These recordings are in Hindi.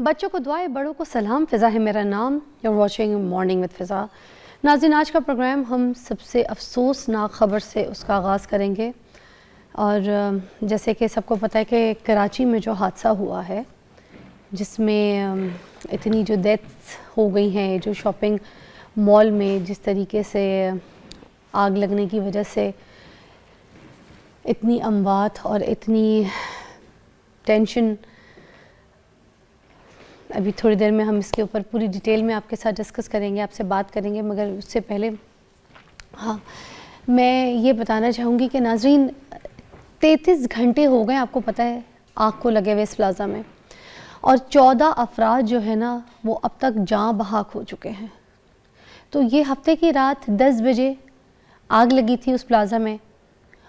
बच्चों को दुआएं, बड़ों को सलाम। फ़िज़ा है मेरा नाम। यूर वॉचिंग मॉर्निंग विद फ़िज़ा। नाज़रीन, आज का प्रोग्राम हम सबसे अफसोसनाक ख़बर से उसका आगाज़ करेंगे। और जैसे कि सबको पता है कि कराची में जो हादसा हुआ है जिसमें इतनी जो डेथ्स हो गई हैं, जो शॉपिंग मॉल में जिस तरीके से आग लगने की वजह से इतनी अमवात और इतनी टेंशन, अभी थोड़ी देर में हम इसके ऊपर पूरी डिटेल में आपके साथ डिस्कस करेंगे, आपसे बात करेंगे। मगर उससे पहले मैं ये बताना चाहूँगी कि नाज़रीन 33 घंटे हो गए, आपको पता है, आग को लगे हुए इस प्लाज़ा में, और 14 अफराद जो है ना वो अब तक जाँ बहाक हो चुके हैं। तो ये हफ्ते की रात 10 बजे आग लगी थी उस प्लाज़ा में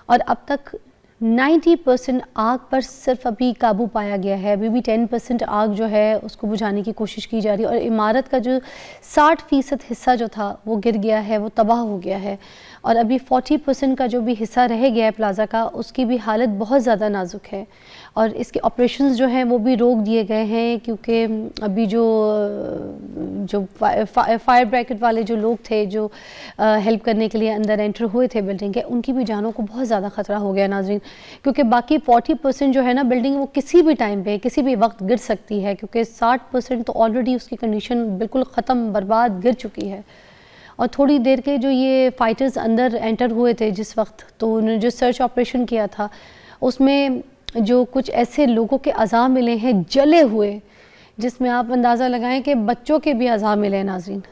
और अब तक 90% आग पर सिर्फ अभी काबू पाया गया है। अभी भी 10% आग जो है उसको बुझाने की कोशिश की जा रही है और इमारत का जो 60% हिस्सा जो था वो गिर गया है, वो तबाह हो गया है। और अभी 40% का जो भी हिस्सा रह गया है प्लाज़ा का, उसकी भी हालत बहुत ज़्यादा नाजुक है और इसके ऑपरेशंस जो हैं वो भी रोक दिए गए हैं, क्योंकि अभी जो फायर ब्रैकेट वाले जो लोग थे जो हेल्प करने के लिए अंदर एंटर हुए थे बिल्डिंग के, उनकी भी जानों को बहुत ज़्यादा ख़तरा हो गया नाज़रीन। क्योंकि बाकी 40% जो है ना बिल्डिंग, वो किसी भी टाइम पे किसी भी वक्त गिर सकती है, क्योंकि 60% तो ऑलरेडी उसकी कंडीशन बिल्कुल ख़त्म, बर्बाद, गिर चुकी है। और थोड़ी देर के जो ये फाइटर्स अंदर एंटर हुए थे जिस वक्त, तो उन्होंने जो सर्च ऑपरेशन किया था उसमें जो कुछ ऐसे लोगों के अज़ा मिले हैं जले हुए, जिसमें आप अंदाज़ा लगाएं कि बच्चों के भी अज़ा मिले हैं। नाज़रीन,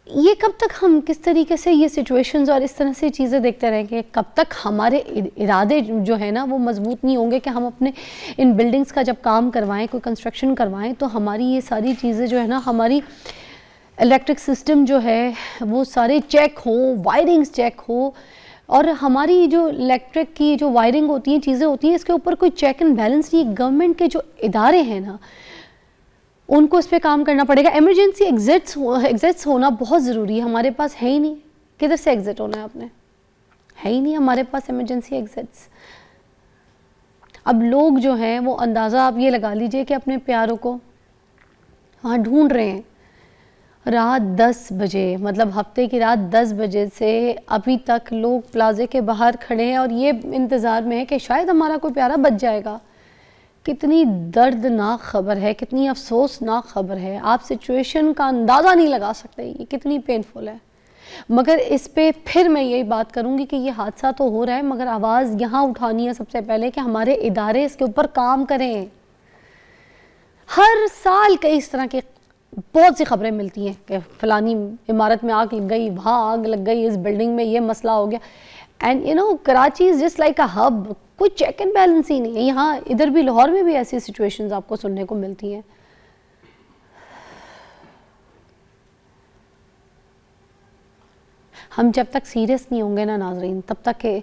ये कब तक हम किस तरीके से ये सिचुएशंस और इस तरह से चीज़ें देखते रहेंगे? कब तक हमारे इरादे जो है ना वो मजबूत नहीं होंगे कि हम अपने इन बिल्डिंग्स का जब काम करवाएं, कोई कंस्ट्रक्शन करवाएं, तो हमारी ये सारी चीज़ें जो है ना, हमारी इलेक्ट्रिक सिस्टम जो है वो सारे चेक हो, वायरिंग्स चेक हो, और हमारी जो इलेक्ट्रिक की जो वायरिंग होती हैं, चीज़ें होती हैं, इसके ऊपर कोई चेक एंड बैलेंस नहीं। गवर्नमेंट के जो इदारे हैं ना, उनको इस पर काम करना पड़ेगा। इमरजेंसी एग्जिट्स होना बहुत ज़रूरी है। हमारे पास है ही नहीं, किधर से एग्ज़िट होना है आपने, है ही नहीं हमारे पास इमरजेंसी एग्जिट्स। अब लोग जो हैं वो अंदाज़ा आप ये लगा लीजिए कि अपने प्यारों को वहाँ ढूंढ रहे हैं। रात 10 बजे, मतलब हफ्ते की रात 10 बजे से अभी तक लोग प्लाजे के बाहर खड़े हैं और ये इंतज़ार में है कि शायद हमारा कोई प्यारा बच जाएगा। कितनी दर्दनाक ख़बर है, कितनी अफसोसनाक ख़बर है। आप सिचुएशन का अंदाज़ा नहीं लगा सकते ये कितनी पेनफुल है। मगर इस पे फिर मैं यही बात करूँगी कि ये हादसा तो हो रहा है, मगर आवाज़ यहाँ उठानी है सबसे पहले कि हमारे इदारे इसके ऊपर काम करें। हर साल कई इस तरह के बहुत सी खबरें मिलती हैं कि फ़लानी इमारत में आग लग गई, वहाँ आग लग गई, इस बिल्डिंग में ये मसला हो गया। And you know, Karachi is just like a hub. कोई चेक एंड बैलेंस ही नहीं है यहाँ। इधर भी, लाहौर में भी ऐसी सिचुएशंस आपको सुनने को मिलती हैं। हम जब तक सीरियस नहीं होंगे ना नाज़रीन, तब तक के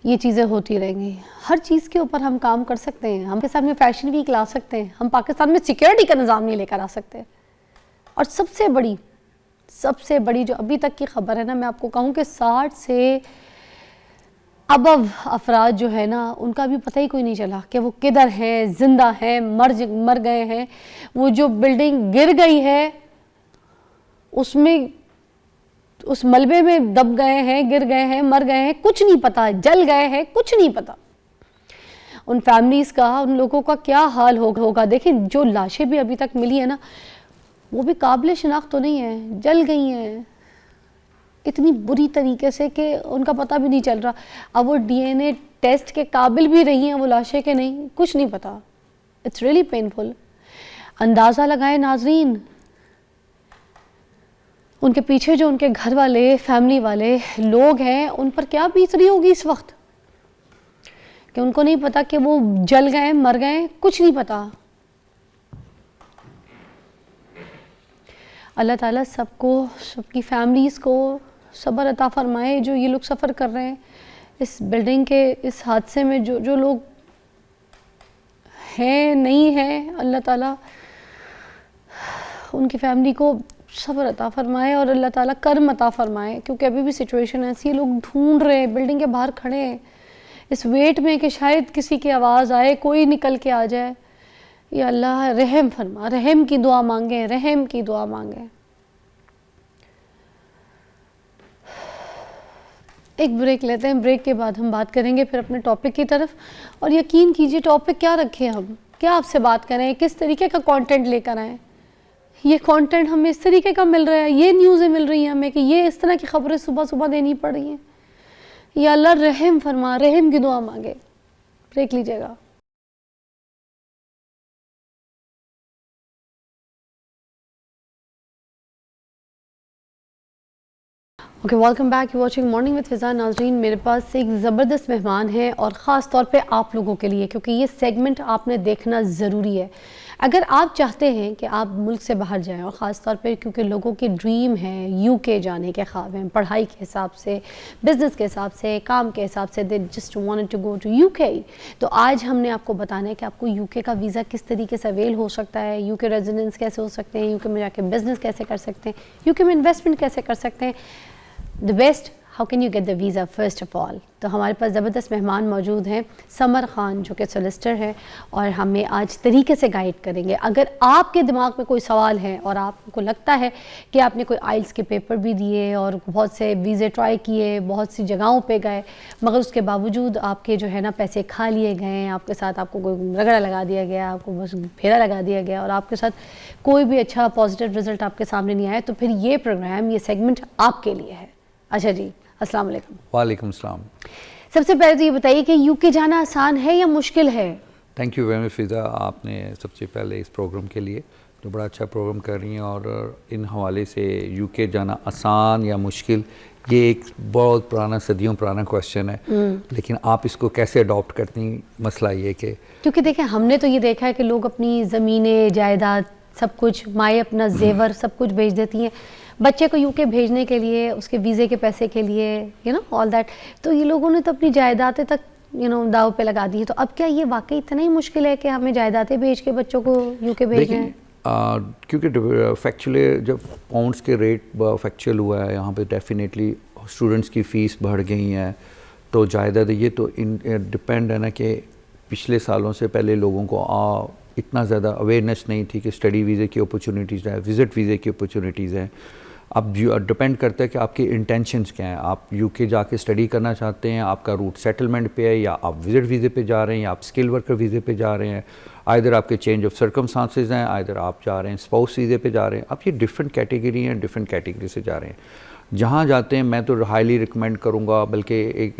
ये चीज़ें होती रहेंगी। हर चीज़ के ऊपर हम काम कर सकते हैं। हम पाकिस्तान में फैशन वीक ला सकते हैं, हम पाकिस्तान में सिक्योरिटी का निज़ाम नहीं लेकर आ सकते। और सबसे बड़ी जो अभी तक की खबर है ना, मैं आपको कहूँ कि 60 से अबव अफराद जो है ना, उनका भी पता ही कोई नहीं चला कि वो किधर हैं, जिंदा हैं, मर गए हैं। वो जो बिल्डिंग गिर गई है उसमें, उस मलबे में दब गए हैं, गिर गए हैं, मर गए हैं, कुछ नहीं पता, जल गए हैं, कुछ नहीं पता। उन फैमिलीज़ का, उन लोगों का क्या हाल होगा। देखिए, जो लाशें भी अभी तक मिली है ना, वो भी काबिल शनाख्त तो नहीं है, जल गई हैं इतनी बुरी तरीके से कि उनका पता भी नहीं चल रहा। अब वो DNA टेस्ट के काबिल भी रही हैं वो लाशें के नहीं, कुछ नहीं पता। It's really painful. अंदाज़ा लगाएं नाजरीन, उनके पीछे जो उनके घर वाले, फैमिली वाले लोग हैं, उन पर क्या बीत रही होगी इस वक्त, कि उनको नहीं पता कि वो जल गए, मर गए, कुछ नहीं पता। अल्लाह ताला सबको, सबकी फैमिलीज़ को सब्र अता फ़रमाए जो ये लोग सफ़र कर रहे हैं इस बिल्डिंग के इस हादसे में। जो लोग हैं, नहीं हैं, अल्लाह ताला उनकी फैमिली को सब्र अता फ़रमाए और अल्लाह ताला कर्म अता फ़रमाए, क्योंकि अभी भी सिचुएशन ऐसी है। लोग ढूंढ रहे हैं, बिल्डिंग के बाहर खड़े हैं इस वेट में कि शायद किसी की आवाज़ आए, कोई निकल के आ जाए। या अल्लाह रहम फरमा, रहम की दुआ मांगे, रहम की दुआ मांगे। एक ब्रेक लेते हैं, ब्रेक के बाद हम बात करेंगे फिर अपने टॉपिक की तरफ। और यकीन कीजिए टॉपिक क्या रखें हम, क्या आपसे बात करें, किस तरीके का कंटेंट लेकर आएँ। ये कंटेंट हमें इस तरीके का मिल रहा है, ये न्यूज़ें मिल रही हैं हमें कि ये इस तरह की खबरें सुबह सुबह देनी पड़ रही हैं। या अल्लाह रहम फरमा, रहम की दुआ मांगे। ब्रेक लीजिएगा। Okay, welcome back, you watching morning with Fiza. नाज़रीन, मेरे पास एक ज़बरदस्त मेहमान है और ख़ास तौर पे आप लोगों के लिए, क्योंकि ये सेगमेंट आपने देखना ज़रूरी है। अगर आप चाहते हैं कि आप मुल्क से बाहर जाएं, और ख़ास तौर पे क्योंकि लोगों की ड्रीम है यूके जाने के ख्वाब हैं, पढ़ाई के हिसाब से, बिज़नेस के हिसाब से, काम के हिसाब से, they just wanted to go to UK. तो आज हमने आपको बताना है कि आपको यूके का वीज़ा किस तरीके से अवेल हो सकता है, यूके रेजिडेंस कैसे हो सकते हैं, यूके में जाके बिज़नेस कैसे कर सकते हैं, यूके में इन्वेस्टमेंट कैसे कर सकते हैं, the best, how can you get the visa first of all. तो हमारे पास ज़बरदस्त मेहमान मौजूद हैं, समर ख़ान जो कि सोलिसिटर है और हमें आज तरीके से गाइड करेंगे। अगर आपके दिमाग में कोई सवाल है और आपको लगता है कि आपने कोई आइल्स के पेपर भी दिए और बहुत से वीज़े ट्राई किए, बहुत सी जगहों पे गए, मगर उसके बावजूद आपके जो है ना पैसे खा लिए गए, आपके साथ आपको कोई रगड़ा लगा दिया गया, आपको बस फेरा लगा दिया गया और आपके साथ कोई भी अच्छा पॉजिटिव रिजल्ट आपके सामने नहीं आया, तो फिर ये प्रोग्राम, ये सेगमेंट आपके लिए है। अच्छा जी, अस्सलाम वालेकुम। वालेकुम सलाम। सबसे पहले तो ये बताइए कि यूके जाना आसान है या मुश्किल है? थैंक यू वेरी मच फिज़ा, आपने सबसे पहले इस प्रोग्राम के लिए तो बड़ा अच्छा प्रोग्राम कर रही हैं। और इन हवाले से यूके जाना आसान या मुश्किल, ये एक बहुत पुराना, सदियों पुराना क्वेश्चन है, लेकिन आप इसको कैसे अडॉप्ट करती, मसला ये कि क्योंकि देखें, हमने तो ये देखा है कि लोग अपनी ज़मीनें, जायदाद, सब कुछ, माएँ अपना जेवर सब कुछ भेज देती हैं बच्चे को यूके भेजने के लिए, उसके वीज़े के पैसे के लिए, यू नो ऑल दैट। तो ये लोगों ने तो अपनी जायदादें तक दाव पे लगा दी है। तो अब क्या ये वाकई इतना ही मुश्किल है कि हमें जायदादें भेज के बच्चों को यूके भेजना है? क्योंकि फैक्चुअली जब पाउंड्स के रेट फैक्चुअल हुआ है यहाँ पे, डेफिनेटली स्टूडेंट्स की फ़ीस बढ़ गई हैं, तो जायदाद ये तो डिपेंड है ना कि पिछले सालों से पहले लोगों को इतना ज़्यादा अवेयरनेस नहीं थी कि स्टडी वीज़े की अपॉर्चुनिटीज़ हैं, विज़िट वीज़े की अपॉर्चुनिटीज़ हैं। अब डिपेंड करता है कि आपके इंटेंशंस क्या हैं। आप यूके जाके स्टडी करना चाहते हैं, आपका रूट सेटलमेंट पे है, या आप विज़िट वीज़े पे जा रहे हैं, या आप स्किल वर्कर वीज़े पे जा रहे हैं, आइदर आपके चेंज ऑफ सर्कमस्टांसेस हैं, आइदर आप जा रहे हैं स्पाउस वीज़े पे जा रहे हैं। अब ये डिफरेंट कैटेगरी हैं, डिफरेंट कैटेगरी से जा रहे हैं। जहाँ जाते हैं मैं तो हाईली रिकमेंड करूँगा, बल्कि एक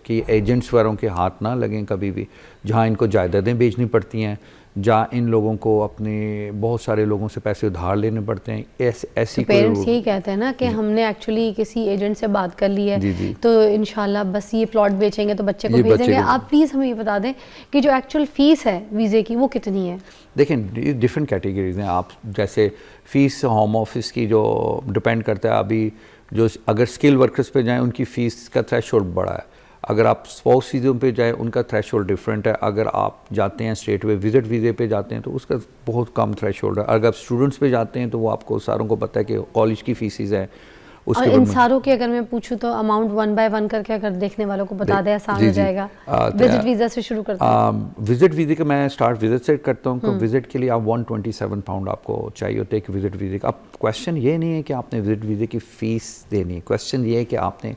कि एजेंट्स वालों के हाथ ना लगें कभी भी, जहाँ इनको जायदादें बेचनी पड़ती हैं, जहाँ इन लोगों को अपने बहुत सारे लोगों से पैसे उधार लेने पड़ते हैं। ऐसी तो पेरेंट्स यही कहते हैं ना कि हमने एक्चुअली किसी एजेंट से बात कर ली है, तो इंशाल्लाह बस ये प्लॉट बेचेंगे तो बच्चे को भेजेंगे। आप प्लीज़ हमें ये बता दें कि जो एक्चुअल फ़ीस है वीज़े की वो कितनी है? देखें, डिफरेंट कैटेगरीज हैं। आप जैसे फ़ीस होम ऑफिस की जो डिपेंड करता है, अभी जो अगर स्किल वर्कर्स पे जाएँ उनकी फ़ीस का थ्रेशोल्ड बड़ा है। अगर आप स्पाउस वीज़ों पे जाएँ उनका थ्रेशोल्ड डिफरेंट है। अगर आप जाते हैं स्ट्रेट वे विज़िट वीज़े पे जाते हैं तो उसका बहुत कम थ्रेशोल्ड है। अगर आप स्टूडेंट्स पे जाते हैं तो वो आपको सारों को पता है कि कॉलेज की फ़ीसिस हैं। और इन सारों की अगर मैं पूछूं तो अमाउंट 1 बाय 1 करके अगर देखने वालों को बता दें, आसान हो जाएगा। विजिट वीज़ा से शुरू करते हैं। विजिट वीज़े का मैं स्टार्ट विजिट से करता हूँ। तो विजिट के लिए आप 127 पाउंड आपको चाहिए होते हैं कि विजिट वीज़े का। अब क्वेश्चन ये नहीं है कि आपने विजिट वीज़े की फ़ीस देनी है, क्वेश्चन ये है कि आपने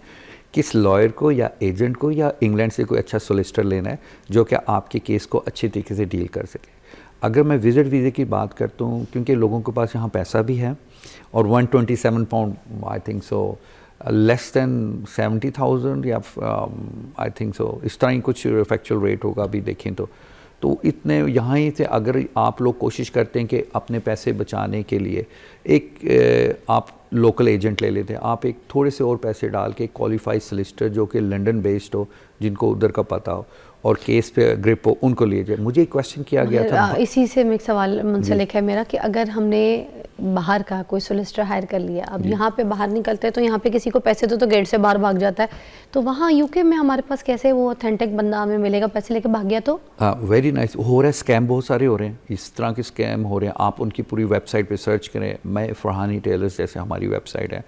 किस लॉयर को या एजेंट को या इंग्लैंड से कोई अच्छा सोलिसिटर लेना है जो कि आपके केस को अच्छे तरीके से डील कर सके। अगर मैं विज़िट वीज़े की बात करता हूँ, क्योंकि लोगों के पास यहाँ पैसा भी है, और 127 pound I think so less than 70,000 या आई थिंक सो इस तरह ही कुछ फैक्चुअल रेट होगा अभी देखें तो इतने यहाँ ही से अगर आप लोग कोशिश करते हैं कि अपने पैसे बचाने के लिए एक आप लोकल एजेंट ले लेते हैं, आप एक थोड़े से और पैसे डाल के क्वालिफाइड सोलिसिटर जो कि लंदन बेस्ड हो, जिनको उधर का पता हो और केस पे ग्रिप हो, उनको लिए जाए। मुझे एक क्वेश्चन किया गया था, इसी से एक सवाल मुंसलिक है मेरा कि अगर हमने बाहर का कोई सोलिसिटर हायर कर लिया, अब यहाँ पे बाहर निकलते हैं तो यहाँ पे किसी को पैसे दो तो गेट से बाहर भाग जाता है, तो वहाँ यूके में हमारे पास कैसे वो ऑथेंटिक बंदा हमें मिलेगा? पैसे लेके भाग गया तो? वेरी नाइस हो रहा है, स्कैम बहुत सारे हो रहे हैं, इस तरह के स्कैम हो रहे हैं। आप उनकी पूरी वेबसाइट पे सर्च करें, मैं फरहानी टेलर्स जैसे हमारी वेबसाइट है,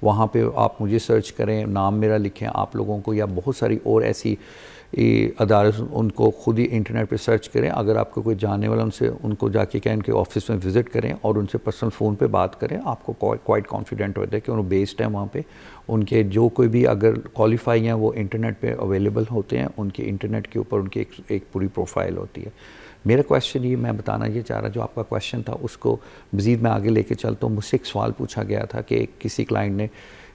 वहाँ पे आप मुझे सर्च करें, नाम मेरा लिखें आप लोगों को, या बहुत सारी और ऐसी ये अदारे उनको खुद ही इंटरनेट पे सर्च करें। अगर आपको कोई जानने वाला उनसे उनको जाके कहें उनके ऑफिस में विज़िट करें और उनसे पर्सनल फ़ोन पे बात करें। आपको क्वाइट कॉन्फिडेंट होता है कि उन्होंने बेस्ड है वहाँ पे, उनके जो कोई भी अगर क्वालिफाई हैं वो इंटरनेट पे अवेलेबल होते हैं, उनके इंटरनेट के ऊपर उनकी एक पूरी प्रोफाइल होती है। मेरा क्वेश्चन ये मैं बताना ये चाह रहा, जो आपका क्वेश्चन था उसको मज़ीद मैं आगे लेके चलता हूँ। मुझसे एक सवाल पूछा गया था कि किसी क्लाइंट ने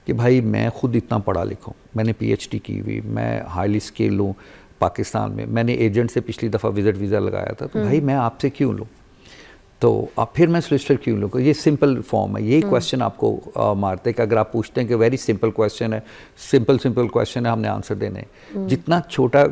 कि भाई मैं खुद इतना पढ़ा लिखा हूँ, मैंने PhD की हुई, मैं हाईली स्किल हूँ पाकिस्तान में, मैंने एजेंट से पिछली दफ़ा विज़िट वीज़ा लगाया था, तो भाई मैं आपसे क्यों लूँ, तो अब फिर मैं सोलिसिटर क्यों लूँ? ये सिंपल फॉर्म है, यही क्वेश्चन आपको मारते हैं कि अगर आप पूछते हैं कि वेरी सिंपल क्वेश्चन है, सिंपल क्वेश्चन है, हमने आंसर देने हैं। जितना छोटा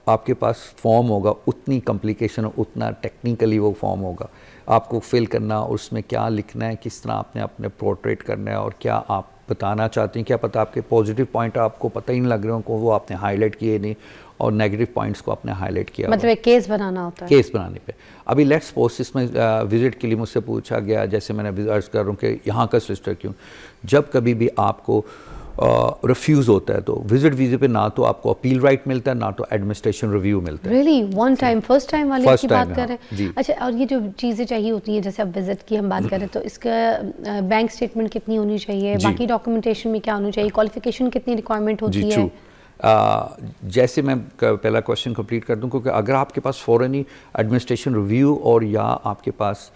आपके पास फॉर्म होगा उतनी कॉम्प्लिकेशन, उतना टेक्निकली वो फॉर्म होगा, आपको फिल करना, उसमें क्या लिखना है, किस तरह आपने अपने पोर्ट्रेट करना है और क्या आप बताना चाहते हैं, क्या पता आपके पॉजिटिव पॉइंट आपको पता ही नहीं लग रहे हो, वो आपने हाईलाइट किए नहीं और नेगेटिव पॉइंट्स को आपने हाईलाइट किया, मतलब एक केस बनाना होता है। केस बनाने पे अभी लेट्स सपोज इसमें विजिट के लिए मुझसे पूछा गया, जैसे मैंने अर्ज कर रहा हूँ कि यहाँ का सिस्टर क्यों, जब कभी भी आपको रिफ्यूज़ होता है तो विजिट वीज़े पे ना तो आपको अपील राइट मिलता है, ना तो एडमिनिस्ट्रेशन रिव्यू मिलता है। Really one time first time वाले First की time, बात कर रहे जी। हैं। अच्छा, और ये जो चीज़ें चाहिए होती हैं, जैसे अब विजिट की हम बात करें तो इसका बैंक स्टेटमेंट कितनी होनी चाहिए, जी। बाकी डॉक्यूमेंटेशन में क्या होनी चाहिए, क्वालिफिकेशन कितनी रिक्वायरमेंट होती जी है? ट्रू। जैसे मैं पहला क्वेश्चन कंप्लीट कर दूं, क्योंकि अगर आपके पास फ़ौरन ही एडमिनिस्ट्रेशन रिव्यू और या आपके पास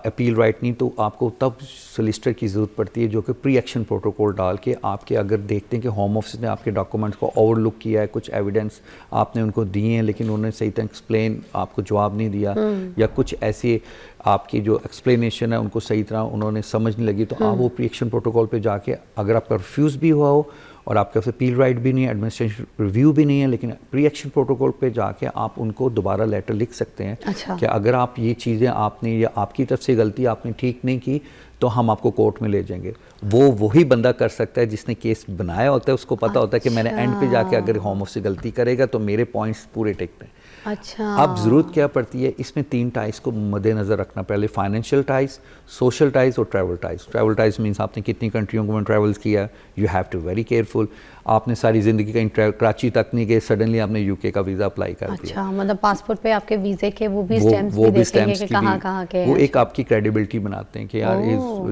अपील राइट नहीं, तो आपको तब सोलिसिटर की ज़रूरत पड़ती है, जो कि प्री एक्शन प्रोटोकॉल डाल के आपके अगर देखते हैं कि होम ऑफिस ने आपके डॉक्यूमेंट्स को ओवरलुक किया है, कुछ एविडेंस आपने उनको दिए हैं लेकिन उन्होंने सही तरह एक्सप्लेन आपको जवाब नहीं दिया, या कुछ ऐसे आपकी जो एक्सप्लेनेशन है उनको सही तरह उन्होंने समझ नहीं लगी, तो आप वो प्री एक्शन प्रोटोकॉल पे जाके, अगर आपका रिफ्यूज़ भी हुआ हो और आपके पास अपील राइट भी नहीं है, एडमिनिस्ट्रेशन रिव्यू भी नहीं है, लेकिन प्री एक्शन प्रोटोकॉल पे जाके आप उनको दोबारा लेटर लिख सकते हैं। अच्छा। कि अगर आप ये चीज़ें आपने या आपकी तरफ से गलती आपने ठीक नहीं की तो हम आपको कोर्ट में ले जाएंगे। वो वही बंदा कर सकता है जिसने केस बनाया होता है, उसको पता होता है कि मैंने एंड पे जाके अगर होम ऑफिस से गलती करेगा तो मेरे पॉइंट्स पूरे टिकते हैं। अच्छा, अब ज़रूरत क्या पड़ती है, इसमें 3 टाइज को मद्देनज़र रखना, पहले फाइनेंशियल टाइज, सोशल टाइज और travel ties. Travel ties means आपने कितनी कंट्रियों को ट्रैवल किया, you have to very careful. आपने सारी ज़िंदगी कहीं कराची तक नहीं गए, सडनली आपने यूके का वीज़ा अप्लाई कर दिया। अच्छा, मतलब पासपोर्ट पे आपके वीज़े के वो भी स्टैम्प्स भी देखेंगे कि कहाँ के वो हैं। एक आपकी क्रेडिबिलिटी बनाते हैं कि यार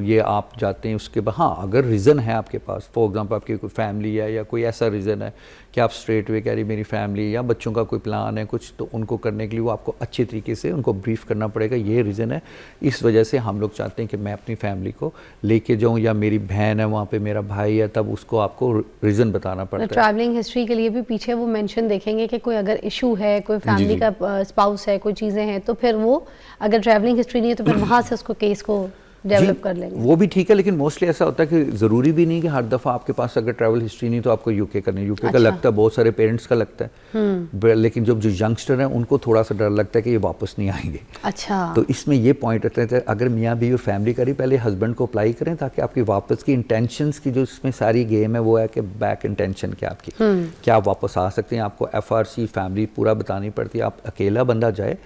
ये आप जाते हैं। उसके बाद हाँ, अगर रीज़न है आपके पास, फॉर एग्जांपल आपकी कोई फैमिली है या कोई ऐसा रीज़न है कि आप स्ट्रेट वे कह रही मेरी फैमिली या बच्चों का कोई प्लान है कुछ, तो उनको करने के लिए वो आपको अच्छे तरीके से उनको ब्रीफ करना पड़ेगा, ये रीज़न है, इस वजह से हम लोग चाहते हैं कि मैं अपनी फैमिली को लेके जाऊँ, या मेरी बहन है वहाँ पे, मेरा भाई है, तब उसको आपको रीज़न बताना पड़ता है। ट्रैवलिंग हिस्ट्री के लिए भी पीछे वो मेंशन देखेंगे कि कोई अगर इशू है, कोई फैमिली का स्पाउस है, कोई चीज़ें हैं, तो फिर वो अगर ट्रैवलिंग हिस्ट्री नहीं है तो फिर वहाँ से उसको केस को डेवलप कर लेंगे। वो भी ठीक है, लेकिन मोस्टली ऐसा होता है कि ज़रूरी भी नहीं कि हर दफ़ा आपके पास अगर ट्रैवल हिस्ट्री नहीं तो आपको यूके करनी। यूके का लगता है, बहुत सारे पेरेंट्स का लगता है, लेकिन जो यंगस्टर हैं उनको थोड़ा सा डर लगता है कि ये वापस नहीं आएंगे। अच्छा, तो इसमें ये पॉइंट रहता है, अगर मियाँ बीवी और फैमिली करी, पहले हस्बैंड को अप्लाई करें ताकि आपकी वापस की इंटेंशंस की जो इसमें सारी गेम है वो है कि बैक इंटेंशन क्या आपकी, क्या आप वापस आ सकते हैं। आपको FRC फैमिली पूरा बतानी पड़ती है। आप अकेला बंदा जाए,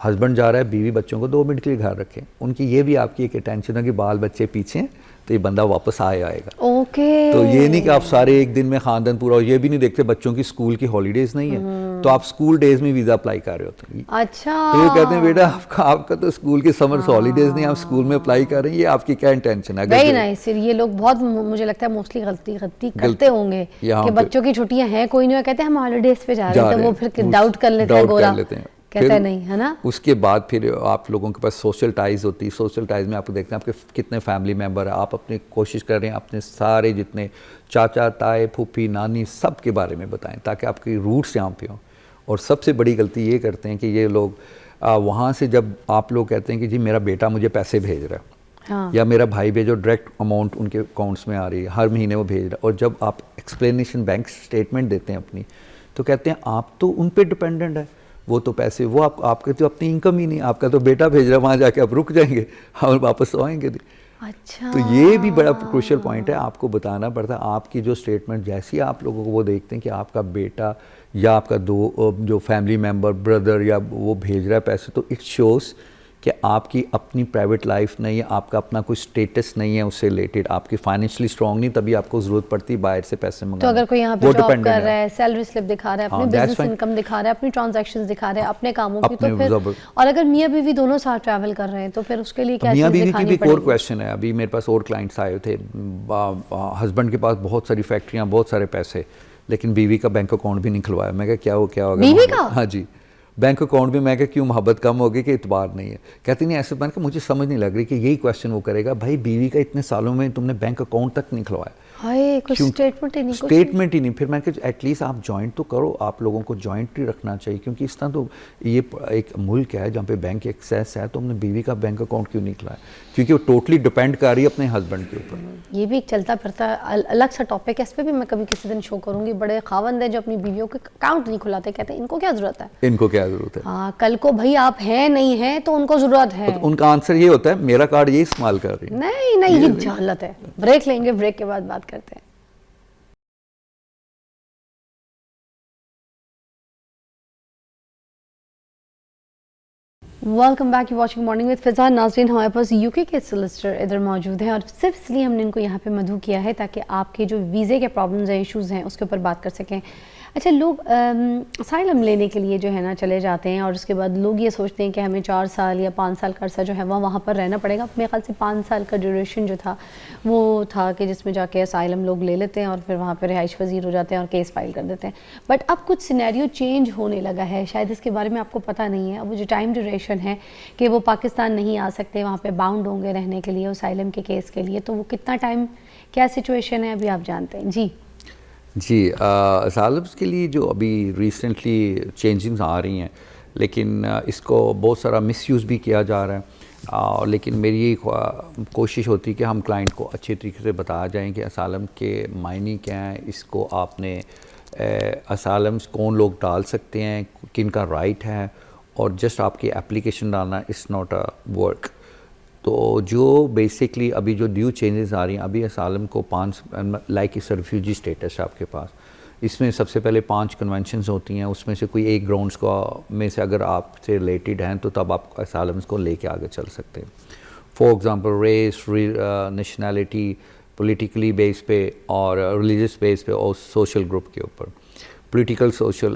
हस्बैंड जा रहा है, बीवी बच्चों को 2 मिनट के लिए घर रखें, उनकी ये भी आपकी एक टेंशन है कि बाल बच्चे पीछे हैं तो ये बंदा वापस आएगा। ओके। तो ये नहीं कि आप सारे एक दिन में खानदान पूरा, ये भी नहीं देखते बच्चों की स्कूल की हॉलीडेज नहीं है तो आप स्कूल डेज में वीज़ा अप्लाई कर रहे होते हैं। अच्छा, तो ये कहते हैं बेटा आपका तो स्कूल के समर हॉलीडेज नहीं, आप स्कूल में अप्लाई कर रहे हैं, ये आपकी क्या इंटेंशन है। Very nice. ये लोग बहुत, मुझे लगता है मोस्टली गलती करते होंगे कि बच्चों की छुट्टियां हैं, कोई नहीं, कहते हैं हम हॉलीडेज पे जा रहे हैं, तो वो फिर डाउट कर लेते हैं, गोरा कहता है नहीं, है ना। उसके बाद फिर आप लोगों के पास सोशल टाइज होती है। सोशल टाइज में आपको देखते हैं आपके कितने फैमिली मेम्बर है, आप अपनी कोशिश कर रहे हैं अपने सारे जितने चाचा ताए फूफी नानी सब के बारे में बताएं ताकि आपकी रूट्स यहाँ पे हों। और सबसे बड़ी गलती ये करते हैं कि ये लोग वहाँ से जब आप लोग कहते हैं कि जी मेरा बेटा मुझे पैसे भेज रहा है, हाँ। या मेरा भाई भेजो, डायरेक्ट अमाउंट उनके अकाउंट्स में आ रही है, हर महीने वो भेज रहा है, और जब आप एक्सप्लेनेशन बैंक स्टेटमेंट देते हैं अपनी, तो कहते हैं आप तो उन पे डिपेंडेंट है, वो तो पैसे वो आपके तो अपनी इनकम ही नहीं, आपका तो बेटा भेज रहा है, वहाँ जाके आप रुक जाएंगे, हम वापस तो आएंगे नहीं। अच्छा, तो ये भी बड़ा क्रूशियल पॉइंट है, आपको बताना पड़ता है। आपकी जो स्टेटमेंट जैसी आप लोगों को वो देखते हैं कि आपका बेटा या आपका जो फैमिली मेम्बर ब्रदर या वो भेज रहा है पैसे, तो इट शोज़ कि आपकी अपनी प्राइवेट लाइफ नहीं है, आपका अपना कोई स्टेटस नहीं है उससे रिलेटेड, आपकी फाइनेंशियली स्ट्रॉन्ग नहीं, तभी आपको ज़रूरत पड़ती है बाहर से पैसे मंगाने। तो अगर कोई यहाँ पे जॉब कर रहा है, सैलरी स्लिप दिखा रहा है, अपनी बिजनेस इनकम दिखा रहा है, अपनी ट्रांजैक्शंस दिखा रहा है, अपने कामों की, तो फिर और अगर मियाँ बीवी दोनों साथ ट्रैवल कर रहे हैं तो फिर उसके लिए क्या मियाँ चीज़ बीवी की दिखानी भी एक और पड़ेगी? क्वेश्चन है। अभी मेरे पास और क्लाइंट्स आए थे, हस्बैंड के पास बहुत सारी फैक्ट्रियाँ, बहुत सारे पैसे, लेकिन बीवी का बैंक अकाउंट भी नहीं खुलवाया। मैं कहा क्या होगा बीवी का? हाँ जी, बैंक अकाउंट भी। मैं कहा क्यों, मोहब्बत कम होगी कि इतबार नहीं है? कहती नहीं ऐसे। मैंने कहा मुझे समझ नहीं लग रही कि यही क्वेश्चन वो करेगा, भाई बीवी का इतने सालों में तुमने बैंक अकाउंट तक नहीं खुलवाया, हाय कुछ स्टेटमेंट ही नहीं, स्टेटमेंट ही नहीं। फिर मैं कहा एटलीस्ट आप जॉइंट तो करो, आप लोगों को जॉइंट ही रखना चाहिए, क्योंकि इस तरह तो ये एक मुल्क है जहाँ पे बैंक एक्सेस है, तो हमने बीवी का बैंक अकाउंट क्यों नहीं खुलाया? क्योंकि वो टोटली डिपेंड कर रही है अपने हस्बैंड के ऊपर। ये भी एक चलता फिरता अलग सा टॉपिक है, इस पर भी मैं कभी किसी दिन शो करूंगी। बड़े खावंद हैं जो अपनी बीवियों के अकाउंट नहीं खुलाते, कहते हैं इनको क्या जरूरत है, इनको क्या जरूरत है। हाँ, कल को भाई आप हैं नहीं हैं तो उनको जरूरत है। तो उनका आंसर ये होता है मेरा कार्ड ये इस्तेमाल कर रही है। नहीं ये जहालत है। ब्रेक लेंगे, ब्रेक के बाद बात करते हैं। Welcome back, you watching morning with Fiza. नाज़रीन, हमारे पास यूके के सोलिसिटर इधर मौजूद हैं और सिर्फ इसलिए हमने इनको यहाँ पे मदऊ किया है ताकि आपके जो वीज़े के प्रॉब्लम्स हैं, इश्यूज़ हैं, उसके ऊपर बात कर सकें। अच्छा, लोग असाइलम लेने के लिए जो है ना चले जाते हैं और उसके बाद लोग ये सोचते हैं कि हमें 4 साल या 5 साल का अर्सा जो है वहाँ पर रहना पड़ेगा। मेरे ख्याल से 5 साल का ड्यूरेशन जो था वो था कि जिसमें जाके असाइलम लोग ले लेते हैं और फिर वहाँ पर रिहाइश पजीर हो जाते हैं और केस फाइल कर देते हैं। बट अब कुछ सिनेरियो चेंज होने लगा है, शायद इसके बारे में आपको पता नहीं है। अब वो जो टाइम ड्यूरेशन है कि वो पाकिस्तान नहीं आ सकते, वहाँ पे बाउंड होंगे रहने के लिए असाइलम के केस के लिए, तो वो कितना टाइम, क्या सिचुएशन है अभी आप जानते हैं? जी असाइलम्स के लिए जो अभी रिसेंटली चेंजिंग्स आ रही हैं, लेकिन इसको बहुत सारा मिसयूज़ भी किया जा रहा है। लेकिन मेरी ये कोशिश होती है कि हम क्लाइंट को अच्छे तरीके से बताया जाए कि असाइलम के मायने क्या हैं, इसको आपने असाइलम्स कौन लोग डाल सकते हैं, किन का राइट है, और जस्ट आपकी एप्लीकेशन डालना इज़ नॉट अ वर्क। तो जो बेसिकली अभी जो न्यू चेंजेस आ रही हैं, अभी असाइलम को 5 लाइक इस रिफ्यूजी स्टेटस है आपके पास, इसमें सबसे पहले 5 कन्वेंशंस होती हैं, उसमें से कोई एक ग्राउंड्स को में से अगर आपसे रिलेटेड हैं तो तब आप असाइलम्स को लेके आगे चल सकते हैं। For example race, nationality, politically base पे और रिलीजियस बेस पे और सोशल ग्रुप के ऊपर।